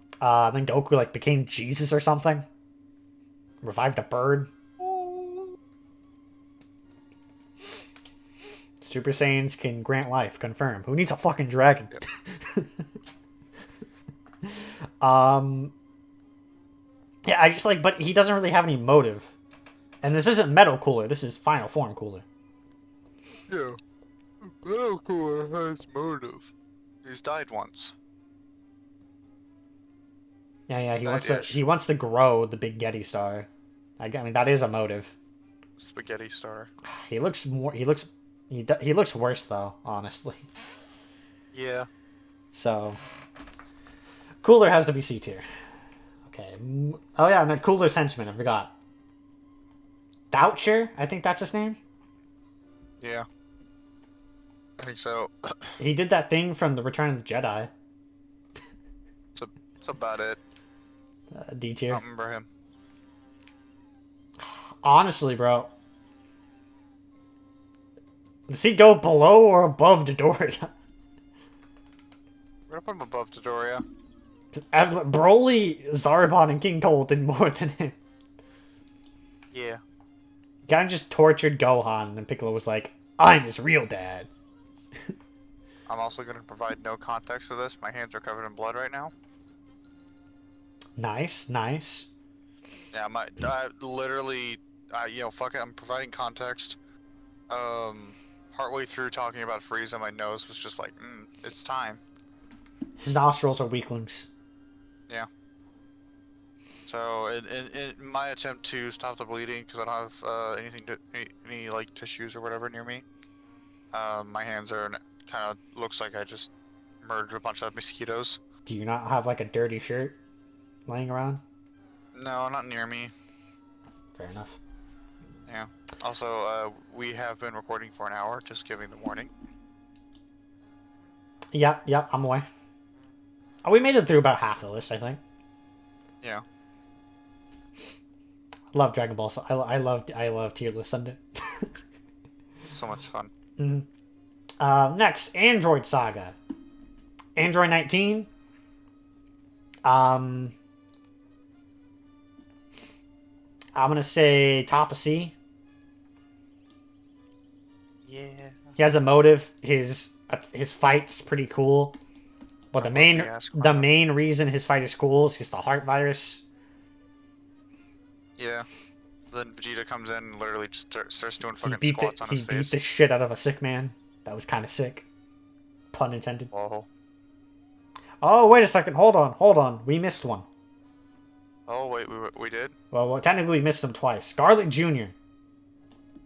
Then Goku, became Jesus or something. Revived a bird. Super Saiyans can grant life. Confirm. Who needs a fucking dragon? Yep. Yeah, I just but he doesn't really have any motive. And this isn't Metal Cooler, this is Final Form Cooler. Yeah. Metal Cooler has motive. He's died once. Yeah, he wants to grow the Big Yeti star. I mean, that is a motive. Spaghetti Star. He looks He looks worse though, honestly. Yeah. So Cooler has to be C tier. Okay. Oh yeah, and then Cooler's henchman. I forgot. Doucher, I think that's his name. Yeah. I think so. He did that thing from the Return of the Jedi. That's about it. D I tier. don't remember him. Honestly, bro. Does he go below or above Dodoria? We're gonna put him above Dodoria. Broly, Zarbon, and King Cole did more than him. Yeah. Kind of just tortured Gohan, and then Piccolo was like, I'm his real dad. I'm also gonna provide no context to this. My hands are covered in blood right now. Nice, nice. Yeah, literally, fuck it, I'm providing context. Partway through talking about Frieza, my nose was just like, it's time. His nostrils are weaklings. Yeah. So, in my attempt to stop the bleeding, because I don't have any like tissues or whatever near me, my hands are kind of looks like I just murdered a bunch of mosquitoes. Do you not have like a dirty shirt laying around? No, not near me. Fair enough. Yeah. Also, we have been recording for an hour, just giving the warning. Yeah, I'm away. Oh, we made it through about half the list, I think. Yeah. Love Dragon Ball. So I love tier list Sunday. So much fun. Next, Android Saga. Android 19. I'm gonna say top of C. Yeah. He has a motive. His fight's pretty cool. But the main reason his fight is cool is just the heart virus. Yeah. Then Vegeta comes in and literally just starts doing fucking squats on his face. He beat the shit out of a sick man. That was kind of sick. Pun intended. Whoa. Oh, wait a second. Hold on. We missed one. Oh, wait, we did? Well, technically we missed him twice. Scarlet Jr.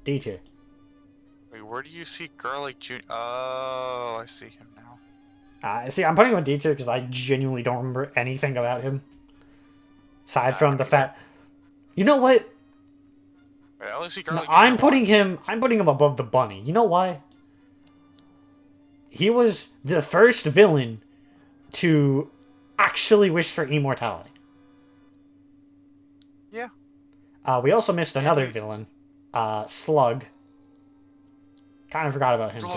D tier. Wait, where do you see Garlic Jr.? Oh, I see him now. See, I'm putting him in D tier because I genuinely don't remember anything about him. Aside from the fact... You know what? Wait, I only see Garlic Jr. I'm putting him above the bunny. You know why? He was the first villain to actually wish for immortality. Yeah. We also missed another villain. Slug. Kind of forgot about him too.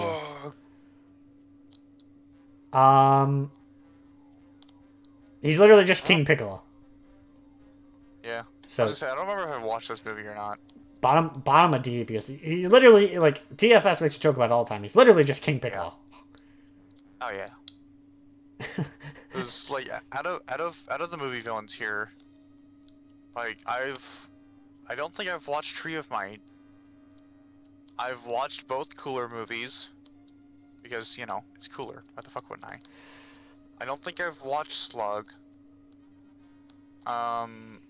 He's literally just King Piccolo. Yeah. So I don't remember if I watched this movie or not. Bottom of D because he's literally like TFS makes a joke about it all the time. He's literally just King Piccolo. Yeah. Oh yeah. It was like out of the movie villains here. Like I don't think I've watched Tree of Might. I've watched both Cooler movies because it's Cooler. Why the fuck wouldn't I? I don't think I've watched Slug.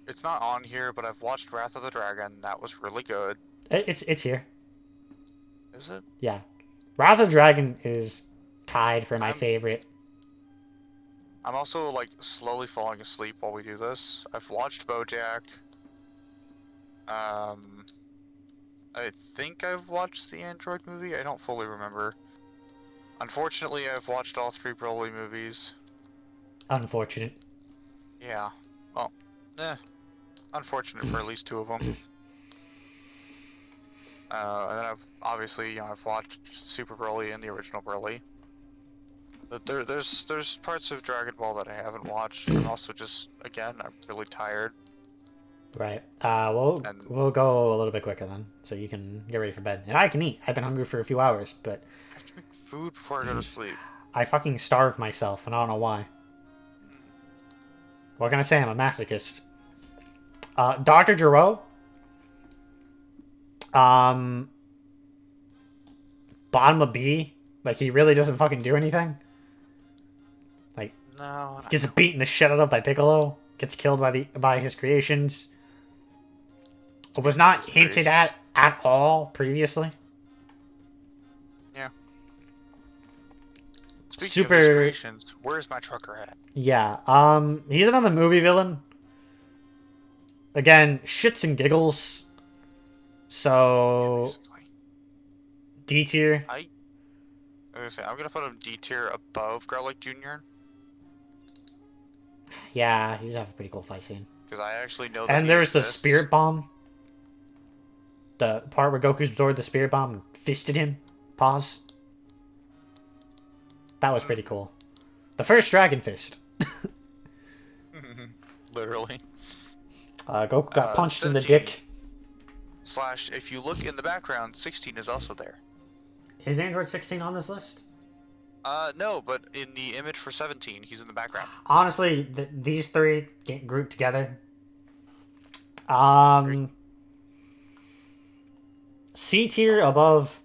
It's not on here, but I've watched Wrath of the Dragon. That was really good. It's here. Is it? Yeah. Wrath of the Dragon is tied for my favorite. I'm also like slowly falling asleep while we do this. I've watched BoJack. I think I've watched the Android movie. I don't fully remember. Unfortunately, I've watched all 3 Broly movies. Unfortunate. Yeah. Well, unfortunate for at least 2 of them. And then I've watched Super Broly and the original Broly. But there's parts of Dragon Ball that I haven't watched. I'm also just, again, I'm really tired. Right. We'll go a little bit quicker then, so you can get ready for bed. And I can eat. I've been hungry for a few hours, but... I have to make food before I go to sleep. I fucking starve myself, and I don't know why. What can I say? I'm a masochist. Dr. Gero. Bottom of B. Like, he really doesn't fucking do anything. Like, no, gets beaten the shit out of by Piccolo. Gets killed by his creations. It was not hinted at all previously. Speaking of his Super. creations, where's my trucker at? Yeah. He's another movie villain. Again, shits and giggles. Yeah, So basically. D tier. I was gonna say, I'm gonna put him D tier above Garlic Jr. Yeah, he'd have a pretty cool fight scene. because I actually know that And he there's the exists. spirit bomb. The part where Goku's absorbed the spirit bomb and fisted him. Pause. That was pretty cool. The first Dragon Fist. Literally. Goku got punched in the 17. dick. Slash, if you look in the background, 16 is also there. Is Android 16 on this list? No, but in the image for 17, he's in the background. Honestly, these three get grouped together. C tier above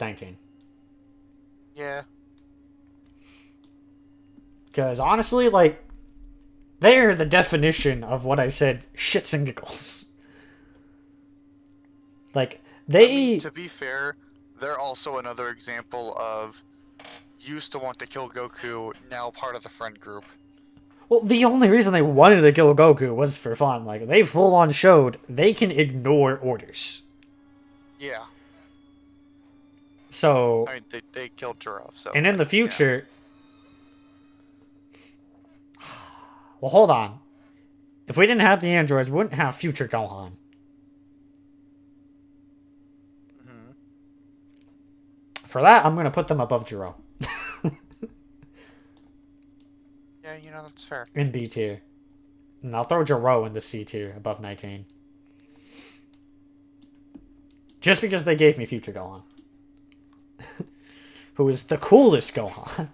19. Yeah. Because honestly, like, they're the definition of what I said, shits and giggles. Like, they... I mean, to be fair, they're also another example of used to want to kill Goku, now part of the friend group. Well, the only reason they wanted to kill Goku was for fun. Like, they full-on showed they can ignore orders. Yeah. So... I mean, they killed Jiro, so... And in the future... Yeah. Well, hold on. If we didn't have the androids, we wouldn't have future Gohan. Mm-hmm. For that, I'm going to put them above Jiro. Yeah, you know, that's fair. In B tier. And I'll throw Jiro in the C tier above 19. Just because they gave me future Gohan. Who is the coolest Gohan.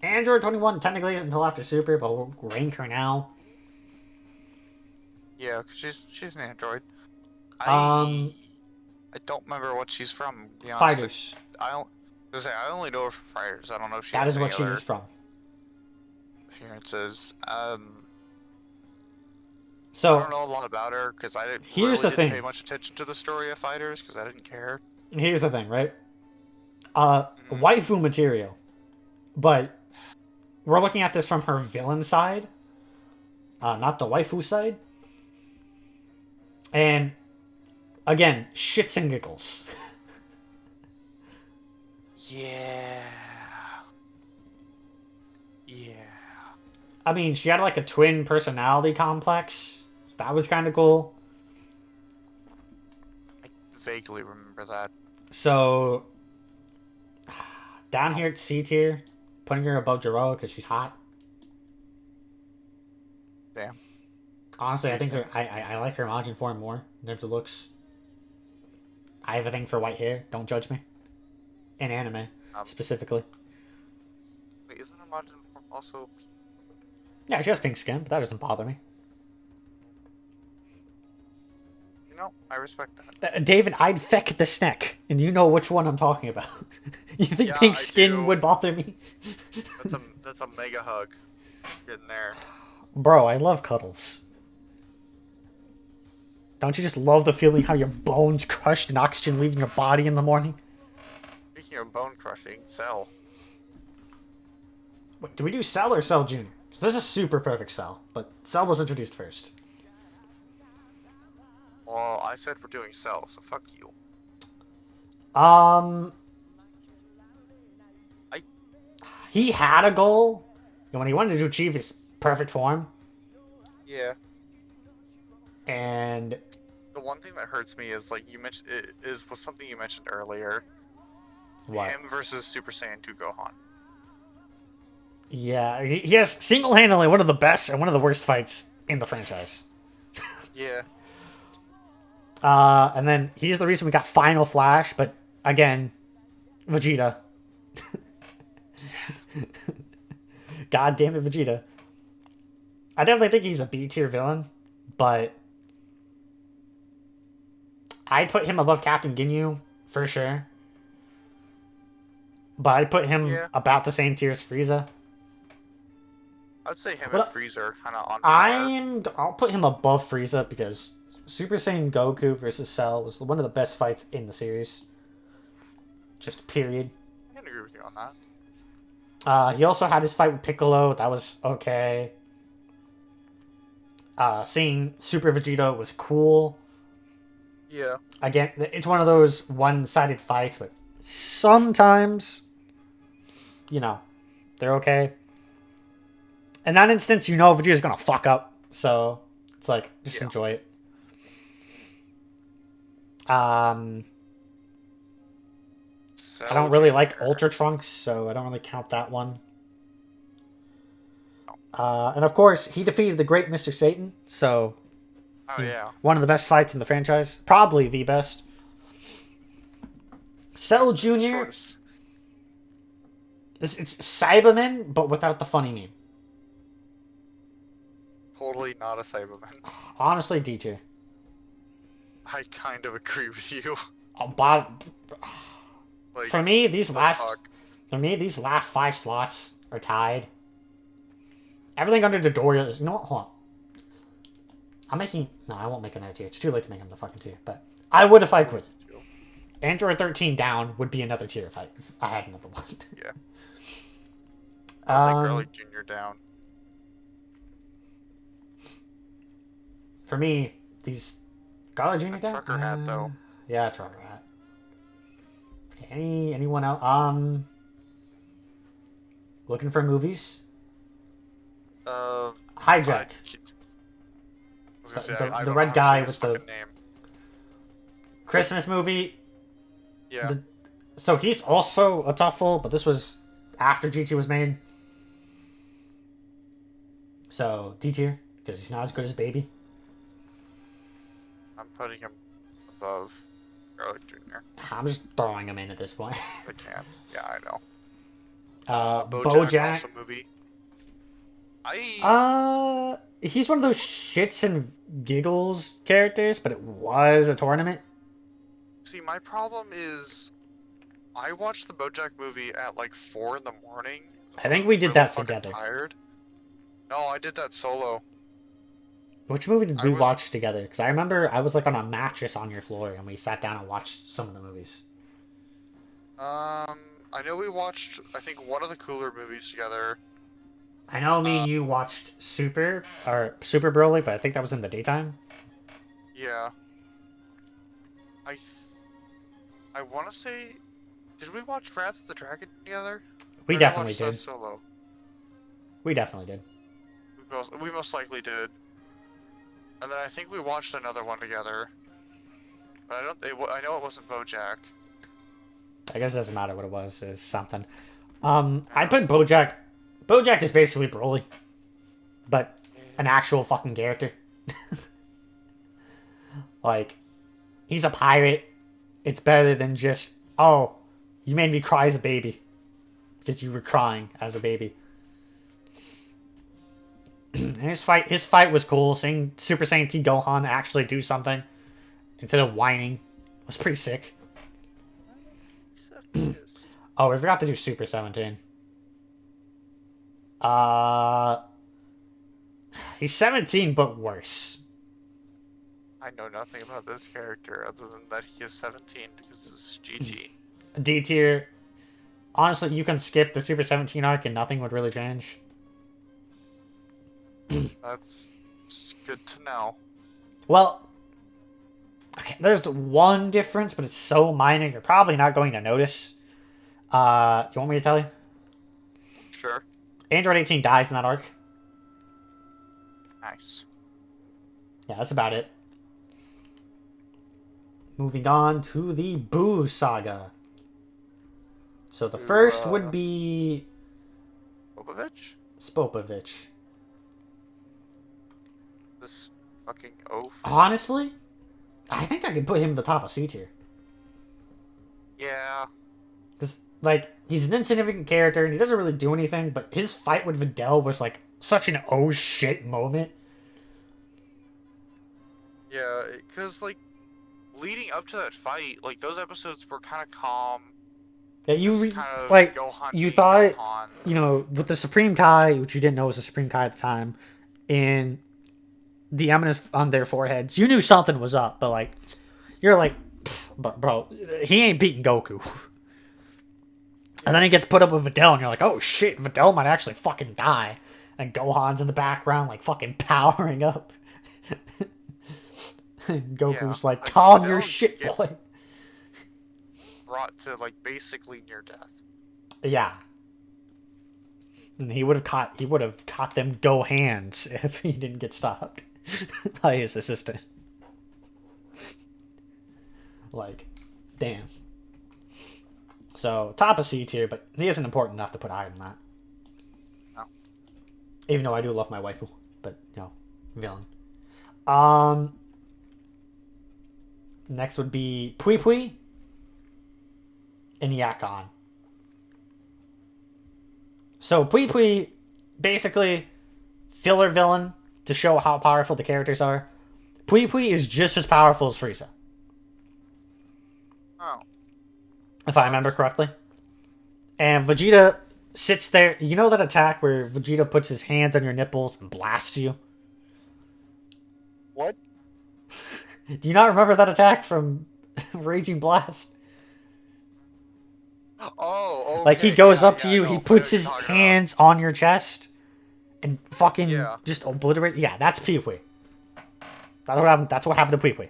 Android 21 technically isn't until after Super, but we'll rank her now. Yeah, because she's an android. Um, I don't remember what she's from, to be honest. Fighters. I only know her from Fighters. I don't know if she That has is what any she other is from. appearances. I So, don't know a lot about her because I didn't pay much attention to the story of Fighters because I didn't care. Here's the thing, right? Waifu material. But we're looking at this from her villain side. Not the waifu side. And, again, shits and giggles. Yeah. I mean, she had like a twin personality complex. So that was kind of cool. I vaguely remember that. So, down here at C tier, putting her above Jiro because she's hot. Damn. Honestly, I think I like her Majin form more in terms of looks. I have a thing for white hair. Don't judge me. In anime, specifically. Wait, isn't her Majin form also... Yeah, she has pink skin, but that doesn't bother me. You know, I respect that. David, I'd feck the snack, and you know which one I'm talking about. You think pink skin would bother me? That's a mega hug. Getting there. Bro, I love cuddles. Don't you just love the feeling how your bones crushed and oxygen leaving your body in the morning? Speaking of bone crushing, Cell. Wait, do we do Cell or Cell Jr.? This is super perfect Cell, but Cell was introduced first. Well, I said we're doing Cell, so fuck you. He had a goal, and when he wanted to achieve his perfect form. Yeah. And the one thing that hurts me is, like you mentioned, was something you mentioned earlier. What? Him versus Super Saiyan 2 Gohan. Yeah, he has single-handedly one of the best and one of the worst fights in the franchise. Yeah. And then he's the reason we got Final Flash, but again, Vegeta. God damn it, Vegeta. I definitely think he's a B tier villain, but I'd put him above Captain Ginyu for sure. But I'd put him about the same tier as Frieza. I'd say him and Frieza are kind of on par. I'll put him above Frieza because Super Saiyan Goku versus Cell was one of the best fights in the series. Just period. I can agree with you on that. He also had his fight with Piccolo. That was okay. Seeing Super Vegeta was cool. Yeah. Again, it's one of those one-sided fights, but sometimes, you know, they're okay. In that instance, you know Vegeta's gonna fuck up, so it's like, just enjoy it. I don't really like Ultra Trunks, so I don't really count that one. And of course, he defeated the great Mr. Satan, so... Oh, yeah. One of the best fights in the franchise. Probably the best. Cell Jr. It's Cyberman, but without the funny name. Totally not a Cyberman. Honestly, D tier. I kind of agree with you. Like, Like, for me, these last 5 slots are tied. Everything under Dodoria is... You know what? Hold on. No, I won't make another tier. It's too late to make him the fucking tier. But I would if I could. Android 13 down would be another tier if I had another one. Yeah. I was like Garlic Jr. down. For me, these Garlic Jr. down? Trucker hat, though. Yeah, trucker hat. Okay, anyone else? Looking for movies? Hijack. The red guy with the name. Christmas movie. Yeah. So he's also a Tuffle, but this was after GT was made. So D tier, because he's not as good as Baby. I'm putting him above Garlic Jr. I'm just throwing him in at this point. I can. Yeah, I know. Bojack. Also movie. He's one of those shits and giggles characters, but it was a tournament. See, my problem is, I watched the BoJack movie at like 4 in the morning. I think we did that together. Tired. No, I did that solo. Which movie did we watch together? Because I remember I was like on a mattress on your floor and we sat down and watched some of the movies. I know we watched, I think, one of the cooler movies together. I know me and you watched Super Broly, but I think that was in the daytime. Yeah. I want to say, did we watch Wrath of the Dragon together? We definitely did. Solo. We definitely did. We most likely did. And then I think we watched another one together. But I know it wasn't BoJack. I guess it doesn't matter what it was. It was something. I'd put BoJack. BoJack is basically Broly, but an actual fucking character. Like, he's a pirate. It's better than just, oh, you made me cry as a baby because you were crying as a baby. And his fight was cool. Seeing Super Saiyan T Gohan actually do something instead of whining was pretty sick. Oh, we forgot to do Super 17. He's 17, but worse. I know nothing about this character other than that he is 17 because this is GG. D tier. Honestly, you can skip the Super 17 arc and nothing would really change. That's good to know. Well, okay, there's the one difference, but it's so minor you're probably not going to notice. You want me to tell you? Sure. Android 18 dies in that arc. Nice. Yeah, that's about it. Moving on to the Boo Saga. So the first would be... Spopovich. This fucking oaf. Honestly, I think I could put him at the top of C tier. Yeah. Because, like, he's an insignificant character and he doesn't really do anything, but his fight with Videl was, like, such an oh shit moment. Yeah, because, like, leading up to that fight, like, those episodes were kind of calm. Yeah, you thought, Gohan. You know, with the Supreme Kai, which you didn't know was the Supreme Kai at the time, and the eminence on their foreheads, you knew something was up, but, like, you're like, bro, he ain't beating Goku. And then he gets put up with Videl, and you're like, oh shit, Videl might actually fucking die. And Gohan's in the background, like, fucking powering up. And Goku's like, calm your shit, boy. Brought to, like, basically near death. Yeah. And he would have caught them Gohans if he didn't get stopped by his assistant. Like, damn. So, top of C tier, but he isn't important enough to put higher than that. No. Even though I do love my waifu, but, villain. Next would be Pui Pui and Yakon. So, Pui Pui, basically, filler villain to show how powerful the characters are. Pui Pui is just as powerful as Frieza. Oh. If I remember correctly. And Vegeta sits there. You know that attack where Vegeta puts his hands on your nipples and blasts you? What? Do you not remember that attack from Raging Blast? Oh, okay. Like, he goes up to you, he puts his hands on your chest, and fucking just obliterate. Yeah, that's Pui Pui. That's what happened to Pui Pui.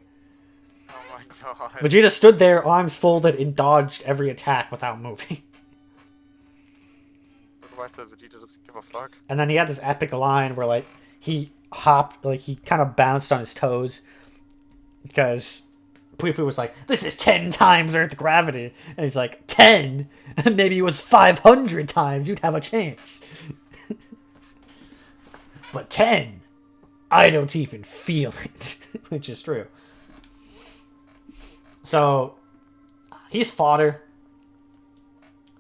Oh my god. Vegeta stood there, arms folded, and dodged every attack without moving. Why does Vegeta just give a fuck? And then he had this epic line where, like, he hopped, like, he kind of bounced on his toes, because Pui Pui was like, this is 10 times Earth gravity. And he's like, 10? Maybe it was 500 times, you'd have a chance. But 10? I don't even feel it. Which is true. So, he's fodder.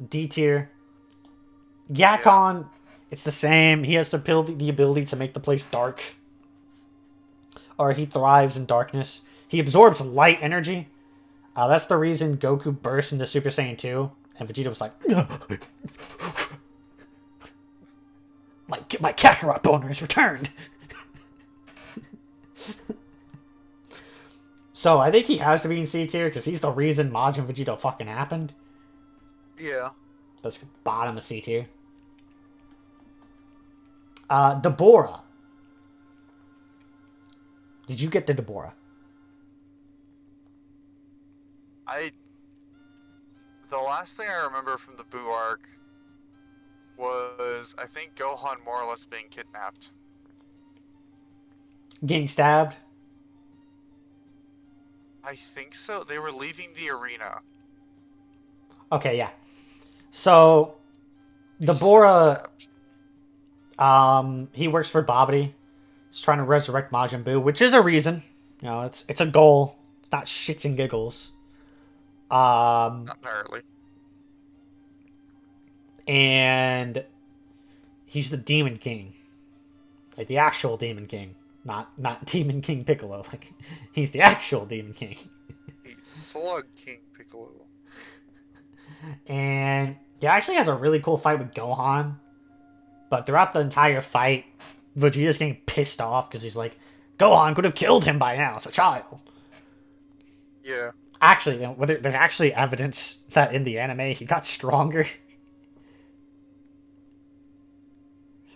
D tier. Yakon, it's the same. He has the ability to make the place dark. Or he thrives in darkness. He absorbs light energy. That's the reason Goku burst into Super Saiyan 2. And Vegeta was like, my Kakarot boner has returned. So I think he has to be in C tier because he's the reason Majin Vegeta fucking happened. Yeah. That's bottom of C tier. Deborah. Did you get the Deborah? The last thing I remember from the Boo arc was, I think, Gohan more or less being kidnapped. Getting stabbed? I think so. They were leaving the arena. Okay, yeah. So, Deborah, he works for Babidi. He's trying to resurrect Majin Buu, which is a reason. You know, it's a goal. It's not shits and giggles. Not entirely. And he's the Demon King. Like, the actual Demon King. Not Demon King Piccolo. Like, he's the actual Demon King. He's Slug King Piccolo. And he actually has a really cool fight with Gohan. But throughout the entire fight, Vegeta's getting pissed off because he's like, Gohan could have killed him by now as a child. Yeah. Actually, there's actually evidence that in the anime he got stronger.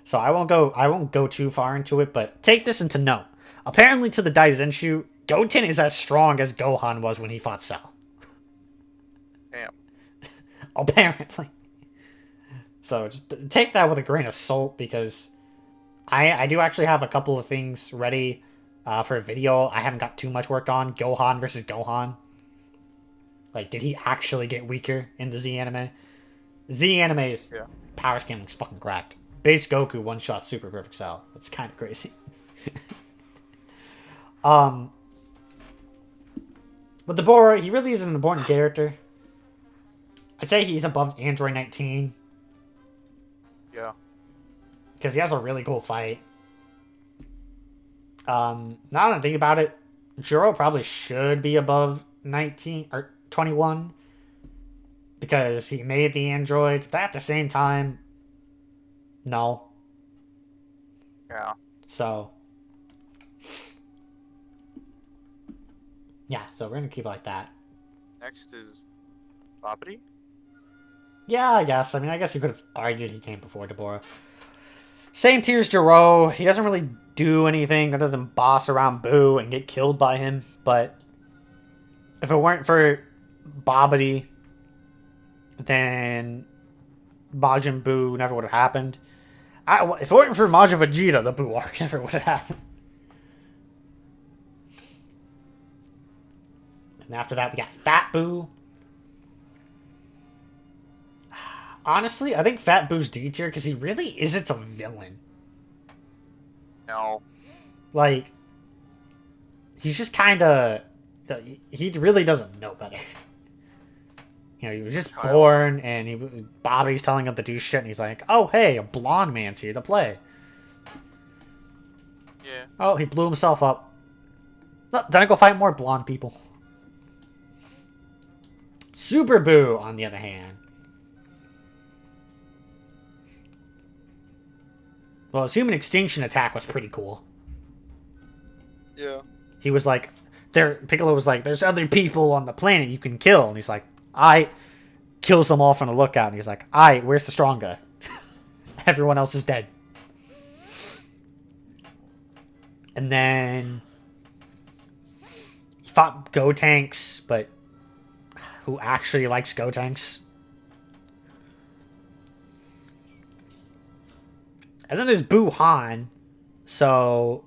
So I won't go too far into it, but take this into note. Apparently to the Daizenshu, Goten is as strong as Gohan was when he fought Cell. Damn. Apparently. So just take that with a grain of salt, because I do actually have a couple of things ready for a video I haven't got too much work on. Gohan versus Gohan. Like, did he actually get weaker in the Z anime? Z anime's power scaling is fucking cracked. Base Goku one-shot Super Perfect Cell. That's kind of crazy. But Deborah, he really is an important character. I'd say he's above Android 19. Yeah. Because he has a really cool fight. Now that I think about it, Juro probably should be above 19 or 21. Because he made the androids, but at the same time, no. Yeah. So, yeah, so we're going to keep it like that. Next is Babidi? Yeah, I guess. I mean, I guess you could have argued he came before Deborah. Same tier as Jiro. He doesn't really do anything other than boss around Boo and get killed by him. But if it weren't for Bobbity, then Majin Buu never would have happened. If it weren't for Majin Vegeta, the Buu arc never would have happened. And after that, we got Fat Buu. Honestly, I think Fat Boo's D tier because he really isn't a villain. No. Like, he's just kind of... He really doesn't know better. You know, he was just born, and Bobby's telling him to do shit, and he's like, oh, hey, a blonde man's here to play. Yeah. Oh, he blew himself up. No, time to go fight more blonde people. Super Boo, on the other hand. Well, his human extinction attack was pretty cool. Yeah. He was like, Piccolo was like, there's other people on the planet you can kill. And he's like, I kills them all from the lookout. And he's like, where's the strong guy? Everyone else is dead. And then he fought Gotenks, but who actually likes Gotenks? And then there's Boo Han. So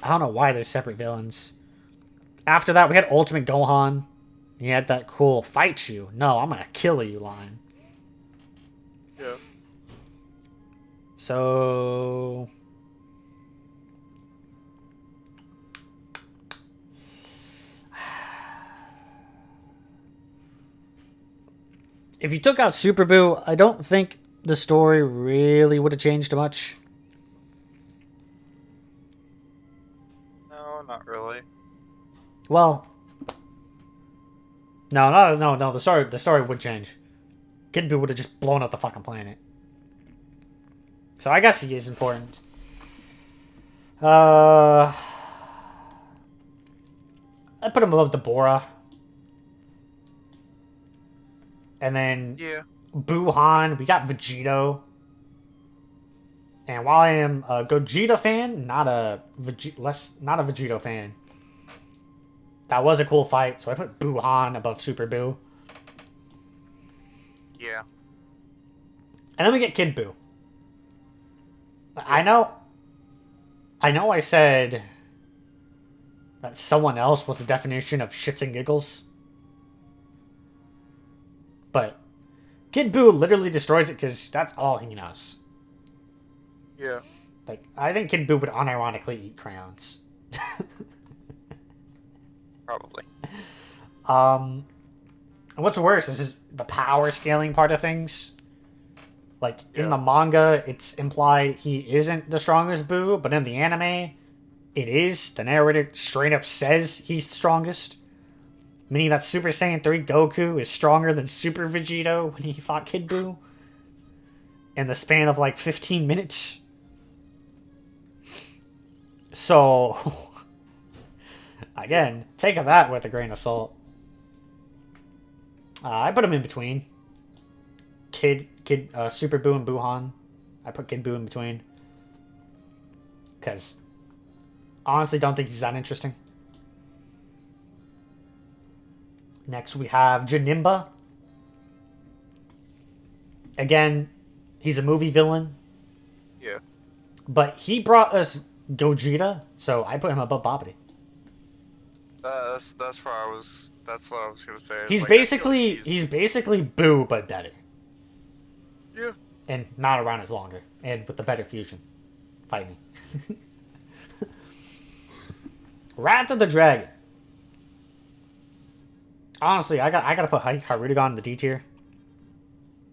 I don't know why they're separate villains. After that, we had Ultimate Gohan. He had that cool fight you. No, I'm gonna kill you line. Yeah. So if you took out Super Boo, I don't think the story really would have changed much. No, not really. Well, no. The story would change. Kid Buu would have just blown up the fucking planet. So I guess he is important. I put him above Deborah. And then Yeah. Boo Han, we got Vegito. And while I am a Gogeta fan, not a Vegito fan. That was a cool fight, so I put Boo Han above Super Boo. Yeah. And then we get Kid Buu. I know I said that someone else was the definition of shits and giggles. But Kid Buu literally destroys it because that's all he knows. Yeah. Like, I think Kid Buu would unironically eat crayons. Probably. And what's worse is the power scaling part of things. Like, in the manga, it's implied he isn't the strongest Buu, but in the anime, it is. The narrator straight up says he's the strongest. Meaning that Super Saiyan 3 Goku is stronger than Super Vegito when he fought Kid Buu. In the span of like 15 minutes. So, again, take that with a grain of salt. I put him in between. Super Buu and Buhan. I put Kid Buu in between. Because, honestly, don't think he's that interesting. Next, we have Janemba. Again, he's a movie villain. Yeah. But he brought us Gogeta, so I put him above Bobbity. That's what I was gonna say. He's like, he's basically Boo but better. Yeah. And not around as longer. And with the better fusion. Fight me. Wrath of the Dragon. Honestly, I gotta put Harudegon in the D tier.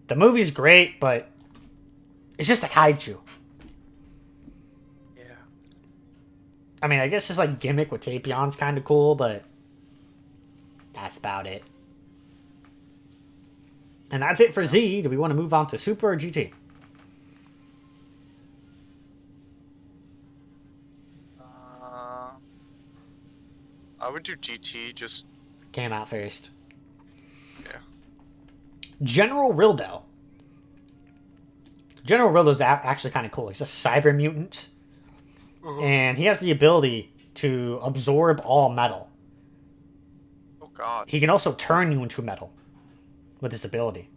The movie's great, but it's just a kaiju. Yeah. I mean, I guess his like gimmick with Tapion's kind of cool, but that's about it. And that's it for Z. Do we want to move on to Super or GT? I would do GT. Just Came out first. yeah. General Rildo. General Rildo's actually kind of cool. He's a cyber mutant. And he has the ability to absorb all metal. Oh god. He can also turn you into metal with his ability.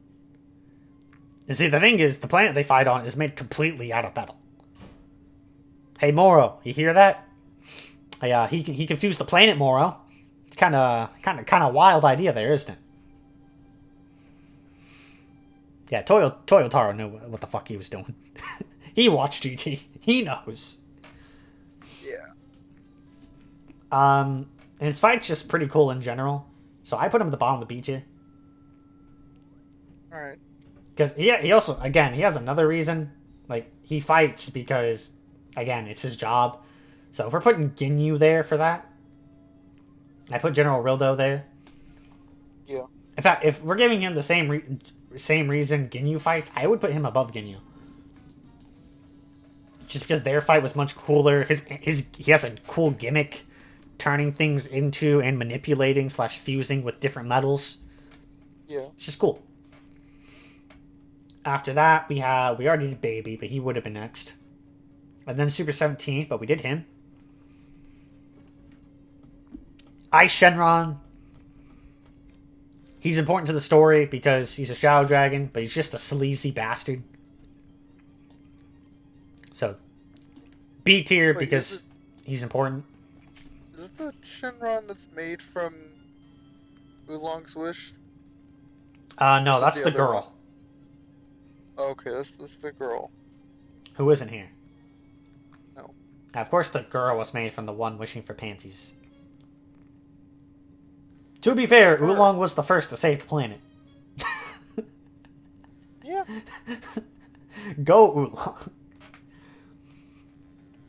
And see, the thing is, the planet they fight on is made completely out of metal. Hey, Moro, you hear that? He confused the planet, Moro. It's kind of wild idea there, isn't it? Yeah, Toyotaro knew what the fuck he was doing. He watched GT. He knows. Yeah. And his fight's just pretty cool in general. So I put him at the bottom of the B tier. Alright. Because he also, again, he has another reason. Like, he fights because, again, it's his job. So if we're putting Ginyu there for that, I put General Rildo there. Yeah. In fact, if we're giving him the same reason Ginyu fights, I would put him above Ginyu. Just because their fight was much cooler. He has a cool gimmick, turning things into and manipulating / fusing with different metals. Yeah. It's just cool. After that, we already did Baby, but he would have been next. And then Super 17, but we did him. Ice Shenron. He's important to the story because he's a Shadow Dragon, but he's just a sleazy bastard. So, B tier because he's important. Is it the Shenron that's made from Oolong's Wish? No, that's the girl. Oh, okay, that's the girl. Who isn't here. No. Now, of course, the girl was made from the one wishing for panties. To be fair, Oolong was the first to save the planet. Yeah. Go Oolong.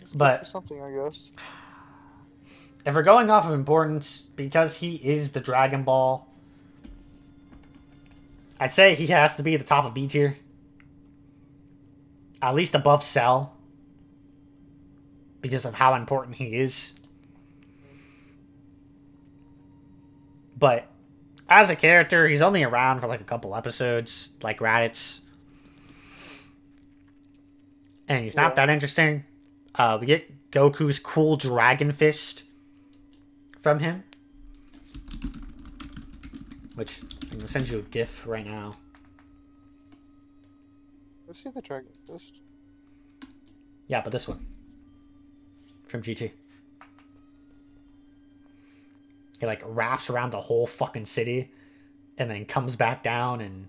It's But good for something, I guess. If we're going off of importance, because he is the Dragon Ball, I'd say he has to be at the top of B tier. At least above Cell. Because of how important he is. But as a character, he's only around for like a couple episodes, like Raditz. And he's not that interesting. We get Goku's cool Dragon Fist from him. Which, I'm going to send you a GIF right now. Let's see the Dragon Fist. Yeah, but this one. From GT. He, like, wraps around the whole fucking city. And then comes back down and...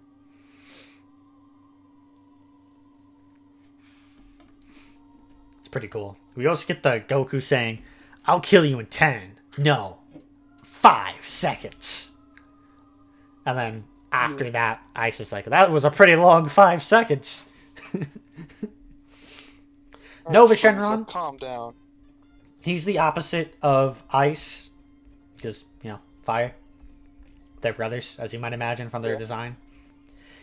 It's pretty cool. We also get the Goku saying, I'll kill you in 10. No. 5 seconds. And then after that, Ice is like, that was a pretty long 5 seconds. Nova Shenron. Calm down. He's the opposite of Ice. Because, you know, fire. They're brothers, as you might imagine from their design.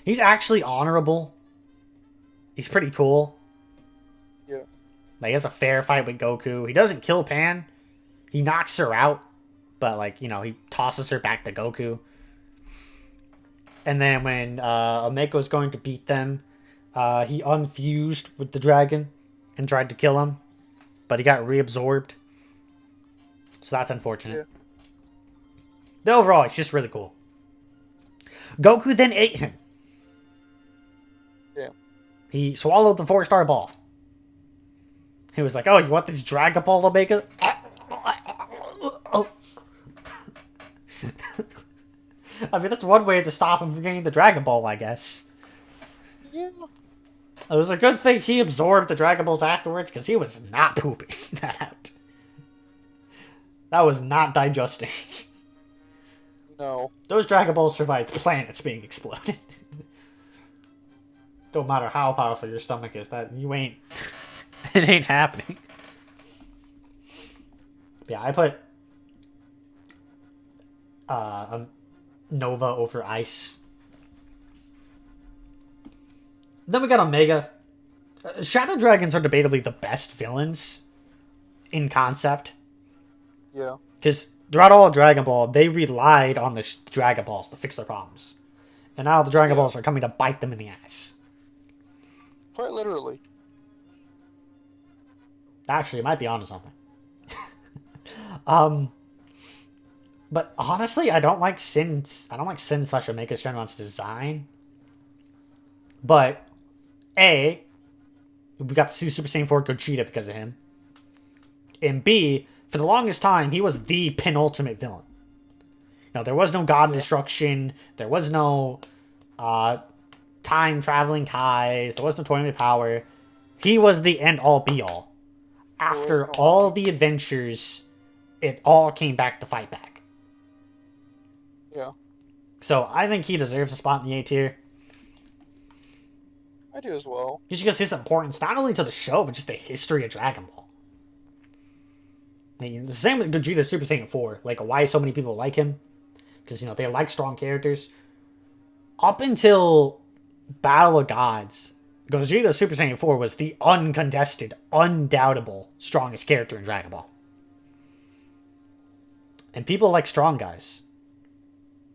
He's actually honorable. He's pretty cool. Yeah. Like, he has a fair fight with Goku. He doesn't kill Pan. He knocks her out. But, like, you know, he tosses her back to Goku. And then when Omega was going to beat them, he unfused with the dragon and tried to kill him. But he got reabsorbed. So that's unfortunate. Yeah. But overall, it's just really cool. Goku then ate him. Yeah. He swallowed the 4-star ball. He was like, oh, you want this Dragon Ball, Omega? I mean, that's one way to stop him from getting the Dragon Ball, I guess. Yeah. It was a good thing he absorbed the Dragon Balls afterwards, because he was not pooping that out. That was not digesting. No. Those Dragon Balls survived planets being exploded. Don't matter how powerful your stomach is, that you ain't... it ain't happening. Yeah, I put... Nova over Ice. Then we got Omega. Shadow Dragons are debatably the best villains in concept. Yeah. Because throughout all Dragon Ball, they relied on the Dragon Balls to fix their problems. And now the Dragon Balls are coming to bite them in the ass. Quite literally. Actually, it might be onto something. But honestly, I don't like Sin / Omega Shenron's design. But A, we got to see Super Saiyan 4 Gogeta because of him. And B, for the longest time, he was the penultimate villain. There was no God Destruction. There was no time-traveling Kais. There was no tournament power. He was the end-all, be-all. After all the adventures, it all came back to fight back. Yeah. So I think he deserves a spot in the A tier. I do as well. Just because his importance, not only to the show, but just the history of Dragon Ball. The same with Gogeta Super Saiyan 4. Like, why so many people like him. Because, they like strong characters. Up until Battle of Gods, Gogeta Super Saiyan 4 was the uncontested, undoubtable strongest character in Dragon Ball. And people like strong guys.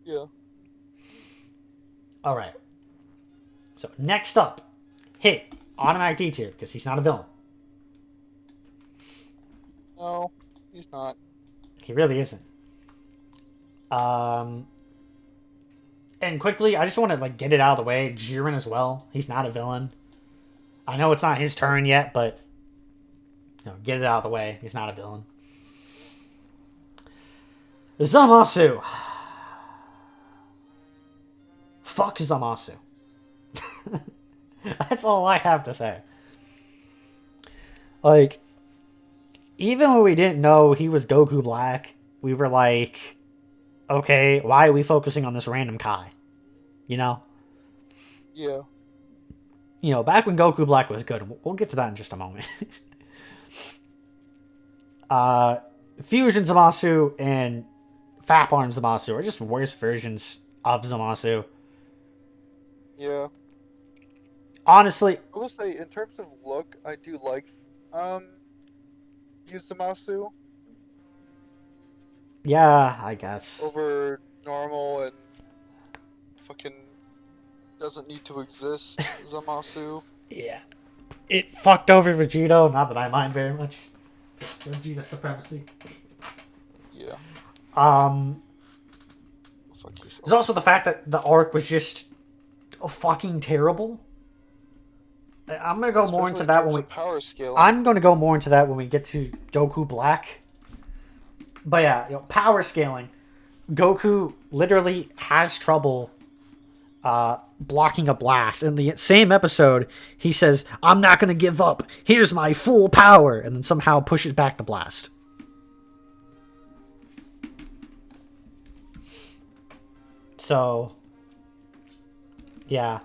Yeah. Alright. So, next up. Hit. Automatic D tier, because he's not a villain. No, he's not. He really isn't. And quickly, I just want to get it out of the way. Jiren as well. He's not a villain. I know it's not his turn yet, but get it out of the way. He's not a villain. Zamasu. Fuck Zamasu. That's all I have to say. Even when we didn't know he was Goku Black, we were like, okay, why are we focusing on this random Kai? Yeah. Back when Goku Black was good. We'll get to that in just a moment. Fusion Zamasu and Fat Arm Zamasu are just worse versions of Zamasu. Yeah. Honestly, I will say, in terms of look, I do like Zamasu yeah, I guess. over normal and fucking doesn't need to exist Zamasu. Yeah. It fucked over Vegito, not that I mind very much. Vegeta supremacy. Yeah. Fuck yourself. There's also the fact that the arc was just fucking terrible. I'm gonna go more into that when we power scale. I'm gonna go more into that when we get to Goku Black. But yeah, power scaling. Goku literally has trouble blocking a blast. In the same episode, he says, "I'm not gonna give up. Here's my full power," and then somehow pushes back the blast. So, yeah.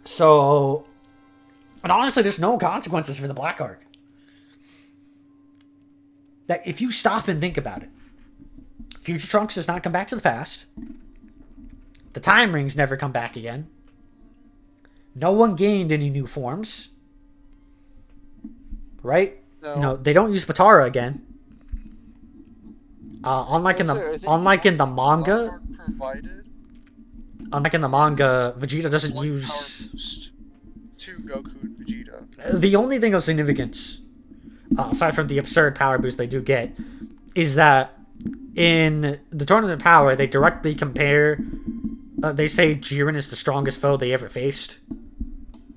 So, and honestly, there's no consequences for the Black Arc. That if you stop and think about it, Future Trunks does not come back to the past. The Time Rings never come back again. No one gained any new forms. Right? No. They don't use Potara again. Unlike in the manga, Vegeta doesn't use. To Goku and Vegeta. The only thing of significance, aside from the absurd power boost they do get, is that in the Tournament of Power, they directly compare. They say Jiren is the strongest foe they ever faced.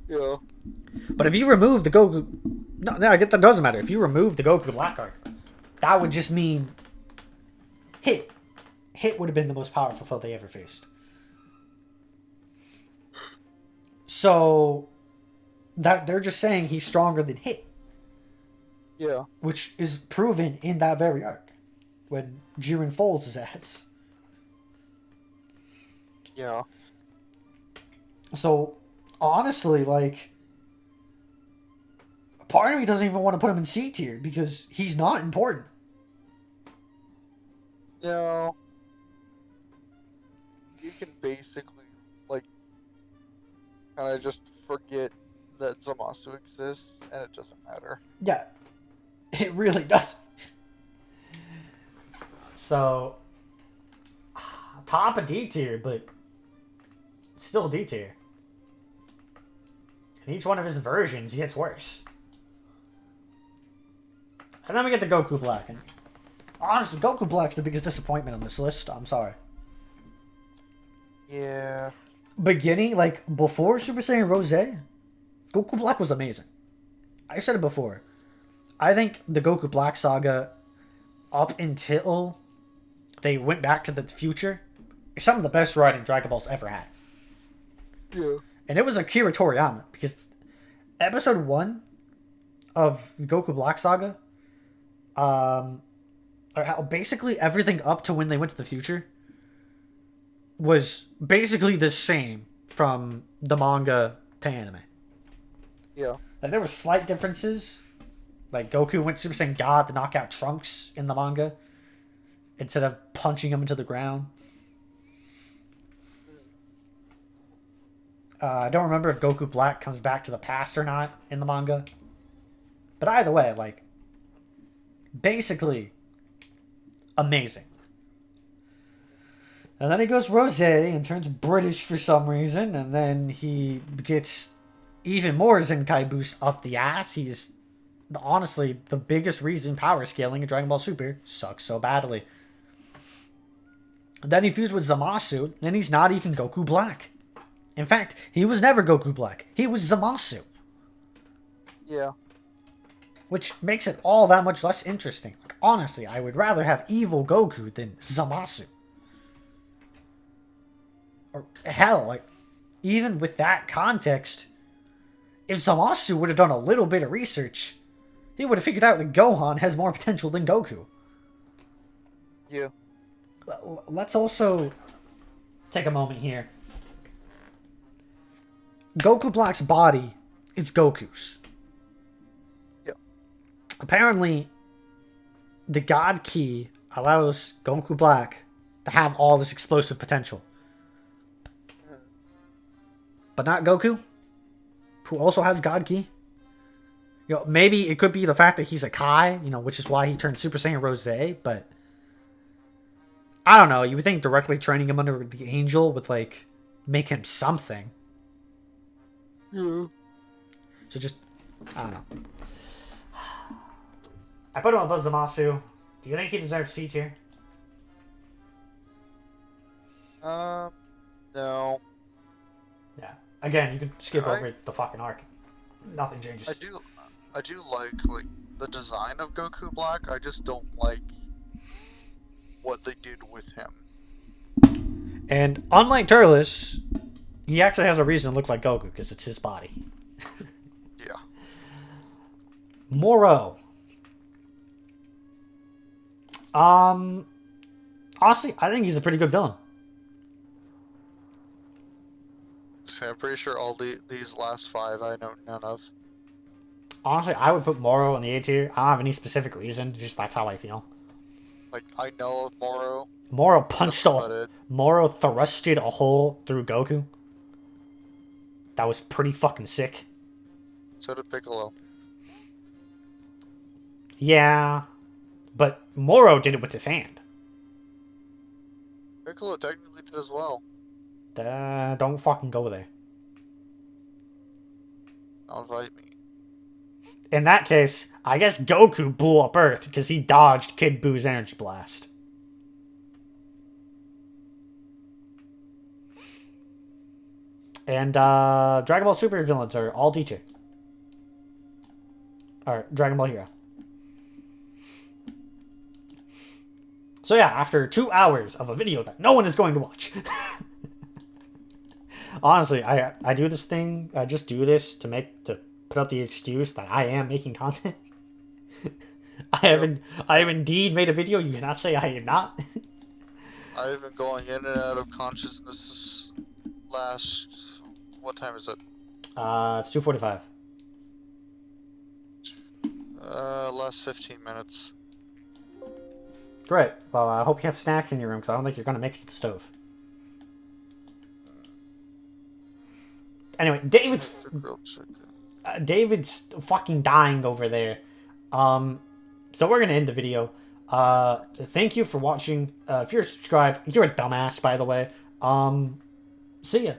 Yeah. But if you remove the Goku, no, I get that doesn't matter. If you remove the Goku Black Arc, that would just mean Hit would have been the most powerful foe they ever faced. So that they're just saying he's stronger than Hit. Yeah. Which is proven in that very arc when Jiren folds his ass. Yeah. So honestly, part of me doesn't even want to put him in C tier because he's not important. No. You can basically, kind of just forget that Zamasu exists, and it doesn't matter. Yeah. It really does. So, top of D tier, but still D tier. In each one of his versions, he gets worse. And then we get the Goku Black. And honestly, Goku Black's the biggest disappointment on this list. I'm sorry. Yeah. Beginning, like, before Super Saiyan Rose, Goku Black was amazing. I said it before. I think the Goku Black saga, up until they went back to the future, is some of the best writing Dragon Ball's ever had. Yeah. And it was Akira Toriyama, because episode 1 of Goku Black Saga, basically everything up to when they went to the future was basically the same from the manga to anime. Yeah. Like, there were slight differences. Like, Goku went Super Saiyan God to knock out Trunks in the manga instead of punching him into the ground. I don't remember if Goku Black comes back to the past or not in the manga. But either way, like, basically amazing. And then he goes rosé and turns British for some reason, and then he gets even more Zenkai boost up the ass. He's honestly the biggest reason power scaling in Dragon Ball Super sucks so badly. And then he fused with Zamasu, and he's not even Goku Black. In fact, he was never Goku Black. He was Zamasu. Yeah. Which makes it all that much less interesting. Like, honestly, I would rather have evil Goku than Zamasu. Or hell, like, even with that context, if Zamasu would have done a little bit of research, he would have figured out that Gohan has more potential than Goku. Yeah. Let's also take a moment here. Goku Black's body is Goku's. Yep. Apparently, the God Key allows Goku Black to have all this explosive potential. But not Goku, who also has God Key. You know, maybe it could be the fact that he's a Kai, you know, which is why he turned Super Saiyan Rosé, but I don't know, you would think directly training him under the Angel would, like, make him something. Yeah. So just, I don't know. I put him above Zamasu. Do you think he deserves C tier? No. Yeah. Again, you can skip over the fucking arc. Nothing changes. I do like the design of Goku Black. I just don't like what they did with him. And unlike Tierlist, he actually has a reason to look like Goku because it's his body. Yeah. Moro. Honestly, I think he's a pretty good villain. So I'm pretty sure all these last 5 I know none of. Honestly, I would put Moro in the A tier. I don't have any specific reason. Just that's how I feel. Like, I know of Moro. Moro Moro thrusted a hole through Goku. That was pretty fucking sick. So did Piccolo. Yeah. But Moro did it with his hand. Piccolo technically did as well. Don't fucking go there. Don't invite me. In that case, I guess Goku blew up Earth because he dodged Kid Boo's energy blast. And Dragon Ball Super villains are all D tier. Or Dragon Ball Hero. So yeah, after 2 hours of a video that no one is going to watch. Honestly, I do this thing. I just do this to put up the excuse that I am making content. I have indeed made a video. You cannot say I am not. I have been going in and out of consciousness last... What time is it? It's 2:45. Last 15 minutes. Great. Well, I hope you have snacks in your room because I don't think you're going to make it to the stove. Anyway, David's fucking dying over there. So we're going to end the video. Thank you for watching. If you're subscribed, you're a dumbass, by the way. See ya.